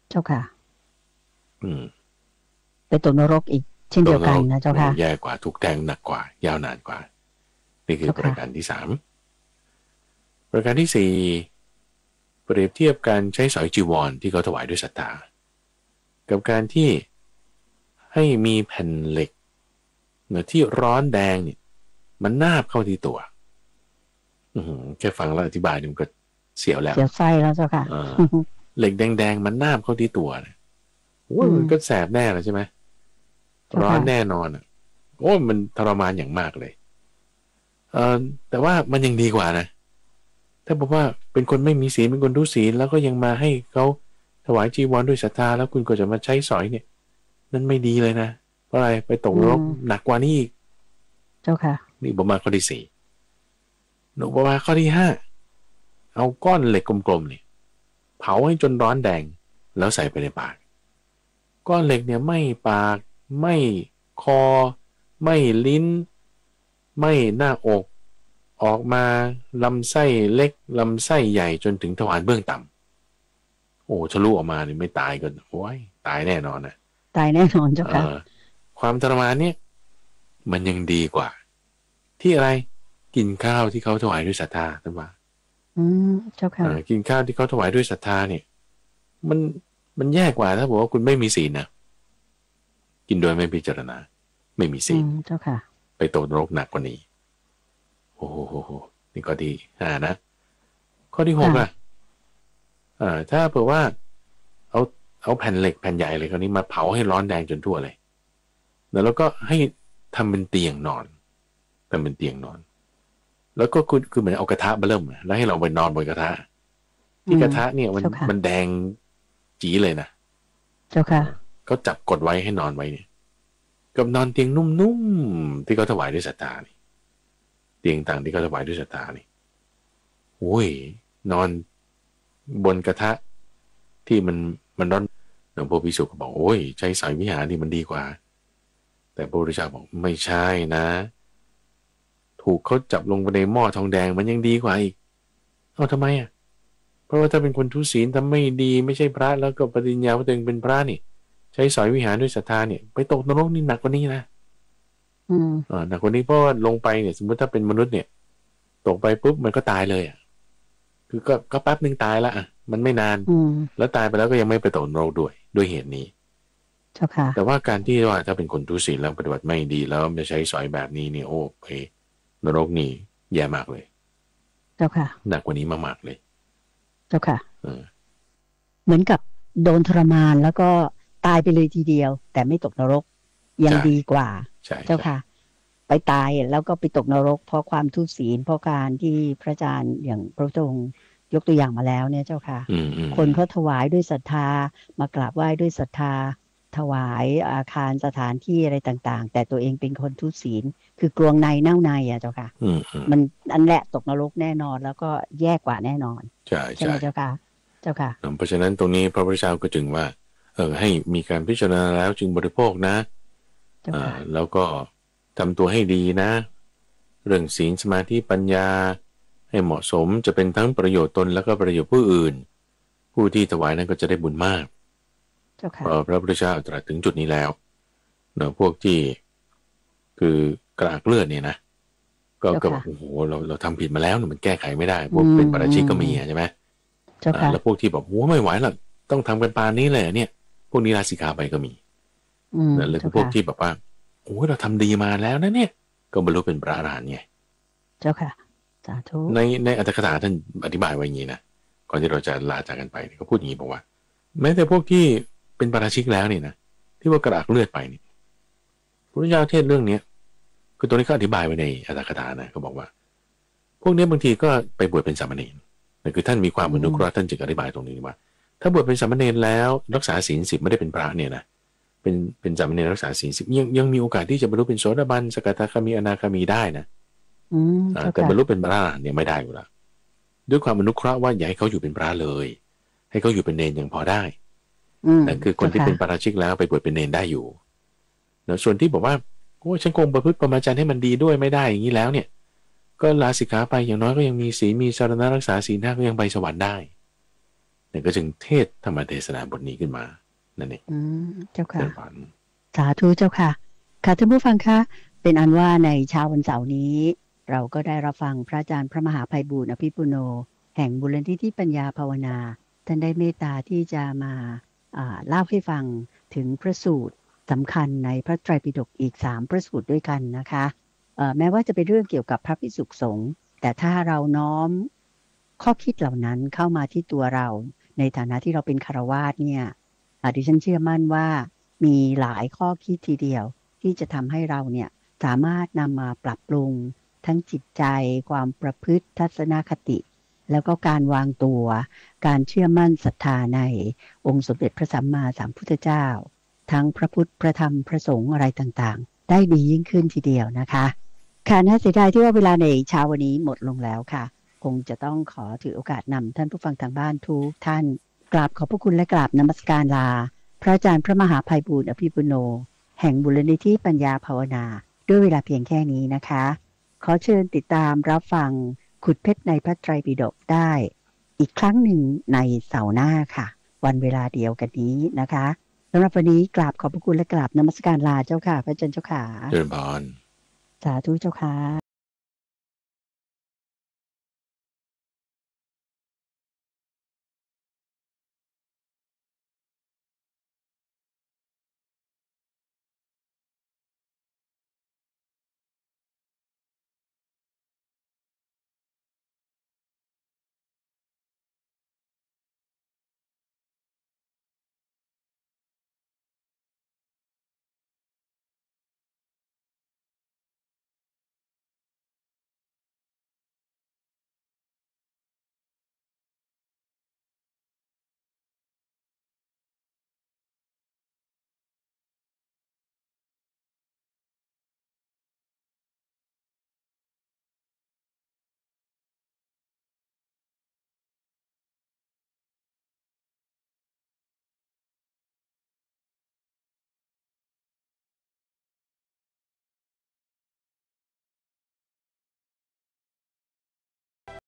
E: เจ้าค่ะไปตกนรกอีกเช่นเดียวกันนะเจ้าค่ะ
D: แย่กว่าถูกแทงหนักกว่ายาวนานกว่านี่คือประการที่3ประการที่4เปรียบเทียบการใช้สอยจีวรที่เขาถวายด้วยศรัทธากับการที่ให้มีแผ่นเหล็กที่ร้อนแดงเนี่ยมันนาบเข้าที่ตัวแค่ฟังแล้วอธิบายมันก็เสียวแล้ว
E: เสียวไส้แล้วเจ้าค่ะ
D: เหล็กแดงๆมันนาบเข้าที่ตัวนะมันก็แสบแน่เลยใช่ไหมร้อนแน่นอนมันทรมานอย่างมากเลยแต่ว่ามันยังดีกว่านะถ้าบอกว่าเป็นคนไม่มีศีลเป็นคนทุศีลแล้วก็ยังมาให้เขาถวายจีวรด้วยศรัทธาแล้วคุณก็จะมาใช้สอยเนี่ย นั่นไม่ดีเลยนะเพราะอะไรไปตกนรกหนักกว่านี้อีก
E: เจ้าค่ะ
D: นี่อุปมาข้อที่ 4อุปมาข้อที่ 5เอาก้อนเหล็กกลมๆนี่เผาให้จนร้อนแดงแล้วใส่ไปในปากก้อนเหล็กเนี่ยไม่ปากไม่คอไม่ลิ้นไม่หน้าอกออกมาลำไส้เล็กลำไส้ใหญ่จนถึงทวารเบื้องต่ำโอ้ทะลุออกมานี่ไม่ตายก็โอ้ยตายแน่นอนนะ
E: ตายแน่นอนเจ้าค่ะ
D: ความทรมานเนี่ยมันยังดีกว่าที่อะไรกินข้าวที่เขาถวายด้วยศรัทธาท่านว่า
E: เจ้าค่ะ
D: กินข้าวที่เขาถวายด้วยศรัทธาเนี่ยมันแย่กว่าถ้าบอกว่าคุณไม่มีศีลนะกินโดยไม่พิจารณาไม่มีศีล
E: เจ้าค่ะ
D: ไปตกนรกหนักกว่านี้โอ้โหนี่ข้อที่5นะข้อที่6ล่ะถ้าเผื่อว่าเอาแผ่นเหล็กแผ่นใหญ่เลยคราวนี้มาเผาให้ร้อนแดงจนทั่วเลยแล้วก็ให้ทำเป็นเตียงนอนทำเป็นเตียงนอนแล้วก็คือเหมือนเอากระทะมาเริ่มแล้วให้เราไปนอนบนกระทะที่กระทะเนี่ยมันแดงจี๋เลยนะ
E: เจ้าค่ะ
D: เขาจับกดไว้ให้นอนไว้เนี่ยกับนอนเตียงนุ่มๆที่เขาถวายด้วยศรัทธานี่เตียงต่างที่เขาถวายด้วยศรัทธานี่โอ้ยนอนบนกระทะที่มันร้อนหลวงพ่อพิสุก็บอกโอ้ยใช้สายวิหารนี่มันดีกว่าแต่พระพุทธเจ้าบอกไม่ใช่นะถูกเขาจับลงไปในหม้อทองแดงมันยังดีกว่าอีกเอาทำไมอ่ะเพราะว่าถ้าเป็นคนทุศีลทำไม่ดีไม่ใช่พระแล้วก็ปฏิญญาว่าตัวเองเป็นพระนี่ใช้สายวิหารด้วยศรัทธาเนี่ยไปตกนรกนี่หนักกว่านี้นะหนักกว่านี้เพราะว่าลงไปเนี่ยสมมติถ้าเป็นมนุษย์เนี่ยตกไปปุ๊บมันก็ตายเลยอ่ะคือก็แป๊บนึงตายละอ่ะมันไม่นานแล้วตายไปแล้วก็ยังไม่ไปตกนรกด้วยเหตุนี้
E: เจ้าค่ะ
D: แต่ว่าการที่ว่าถ้าเป็นคนทุศีลแล้วปฏิบัติไม่ดีแล้วจะใช้สอยแบบนี้นี่โอ้ไปนรกนี่แย่มากเลย
E: เจ้าค่ะ
D: หนักกว่านี้มากๆเลย
E: เจ้าค่ะเหมือนกับโดนทรมานแล้วก็ตายไปเลยทีเดียวแต่ไม่ตกนรกยังดีกว่าเจ้าค่ะไปตายแล้วก็ไปตกนรกเพราะความทุศีลเพราะการที่พระอาจารย์อย่างพระองค์ยกตัวอย่างมาแล้วเนี่ยเจ้าค่ะคนเขาถวายด้วยศรัทธามากราบไหว้ด้วยศรัทธาถวายอาคารสถานที่อะไรต่างๆแต่ตัวเองเป็นคนทุศีลคือกลวงในเน่าในอ่ะเจ้าค่ะมันอันแหละตกนรกแน่นอนแล้วก็แย่กว่าแน่นอน
D: ใช่
E: เจ้าค่ะเจ้าค่ะ
D: เพราะฉะนั้นตรงนี้พระพุทธเจ้าก็จึงว่าให้มีการพิจารณาแล้วจึงบริโภคนะแล้วก็ทำตัวให้ดีนะเรื่องศีลสมาธิปัญญาให้เหมาะสมจะเป็นทั้งประโยชน์ตนแล้วก็ประโยชน์ผู้อื่นผู้ที่ถวายนั้นก็จะได้บุญมากพระพุทธเจ้าตรัสถึงจุดนี้แล้วเนาะพวกที่คือกระอักเลือดเนี่ยนะก็บอกโอ้โหเราทำผิดมาแล้วมันแก้ไขไม่ได้พวกเป็นปาราชิกก็มีใช่ไหมแล้วพวกที่บอกโอ้ไม่ไหวหรอกต้องทำกันปานนี้เลยเนี่ยพวกนี้ลาสิกขาไปก็มีแล้วเลยพวกที่แบบว่าโอ้เราทำดีมาแล้วนะเนี่ยก็บรรลุเป็นพระอรหันต์ไง
E: เจ้าค่ะสาธุ
D: ในอัตถกถาท่านอธิบายไว้อย่างนี้นะก่อนที่เราจะลาจากกันไปก็พูดอย่างนี้บอกว่าแม้แต่พวกที่เป็นปาราชิกแล้วนี่นะที่ว่ากระอักเลือดไปนี่พระพุทธเจ้าเทศเรื่องนี้คือตัวนี้ก็อธิบายไว้ในอัตถกถานะเขาบอกว่าพวกนี้บางทีก็ไปบวชเป็นสามเณรนั่นคือท่านมีความอนุเคราะห์ท่านจึงอธิบายตรงนี้ว่าถ้าบวชเป็นสามเณรแล้วรักษาศีล 10ไม่ได้เป็นพระเนี่ยนะเป็นสามเณรรักษาศีล 10ยังมีโอกาสที่จะบรรลุเป็นโสดาบันสกทาคามีอนาคามีได้นะแต่บรรลุเป็นพระเนี่ยไม่ได้อยู่แล้วด้วยความอนุเคราะห์ว่าอย่าให้เขาอยู่เป็นพระเลยให้เขาอยู่เป็นเณรยังพอได้นั่นคือคนที่เป็นปาราชิกแล้วไปบวชเป็นเณรได้อยู่แล้วส่วนที่บอกว่าโอ้ฉันคงประพฤติพรหมจรรย์ให้มันดีด้วยไม่ได้อย่างนี้แล้วเนี่ยก็ลาสิกขาไปอย่างน้อยก็ยังมีศีลมีสรณะรักษาศีล 5ก็ยังไปสวรรค์ได้เนี่ยก็จึงเทศธรรมเทศนาบทนี้ขึ้นมานั่นเอง
E: เจ้าค่ะสาธุเจ้าค่ะค่ะท่านผู้ฟังคะเป็นอันว่าในเช้าวันเสาร์นี้เราก็ได้รับฟังพระอาจารย์พระมหาไพบูลย์อภิปุโนแห่งมูลนิธิปัญญาภาวนาท่านได้เมตตาที่จะมาเล่าให้ฟังถึงพระสูตรสำคัญในพระไตรปิฎกอีก3พระสูตรด้วยกันนะคะแม้ว่าจะเป็นเรื่องเกี่ยวกับพระภิกษุสงฆ์แต่ถ้าเราน้อมข้อคิดเหล่านั้นเข้ามาที่ตัวเราในฐานะที่เราเป็นฆราวาสเนี่ยดิฉันเชื่อมั่นว่ามีหลายข้อคิดทีเดียวที่จะทำให้เราเนี่ยสามารถนำมาปรับปรุงทั้งจิตใจความประพฤติทัศนคติแล้วก็การวางตัวการเชื่อมั่นศรัทธาในองค์สมเด็จพระสัมมาสัมพุทธเจ้า ทั้งพระพุทธพระธรรมพระสงฆ์อะไรต่างๆได้ดียิ่งขึ้นทีเดียวนะคะค่ะน่าเสียดายที่ว่าเวลาในเช้าวันนี้หมดลงแล้วค่ะคงจะต้องขอถือโอกาสนำท่านผู้ฟังทางบ้านทุกท่านกราบขอบพระคุณและกราบนมัสการลาพระอาจารย์พระมหาไพบูลย์อภิปุโนแห่งมูลนิธิปัญญาภาวนาด้วยเวลาเพียงแค่นี้นะคะขอเชิญติดตามรับฟังขุดเพชรในพระไตรปิฎกได้อีกครั้งหนึ่งในเสาร์หน้าค่ะวันเวลาเดียวกันนี้นะคะสำหรับวันนี้กราบขอบพระคุณและกราบนมัสการลาเจ้าค่ะพระอาจารย์เจ้าค่ะ
D: เจริญพร
E: สาธุเจ้าค่ะ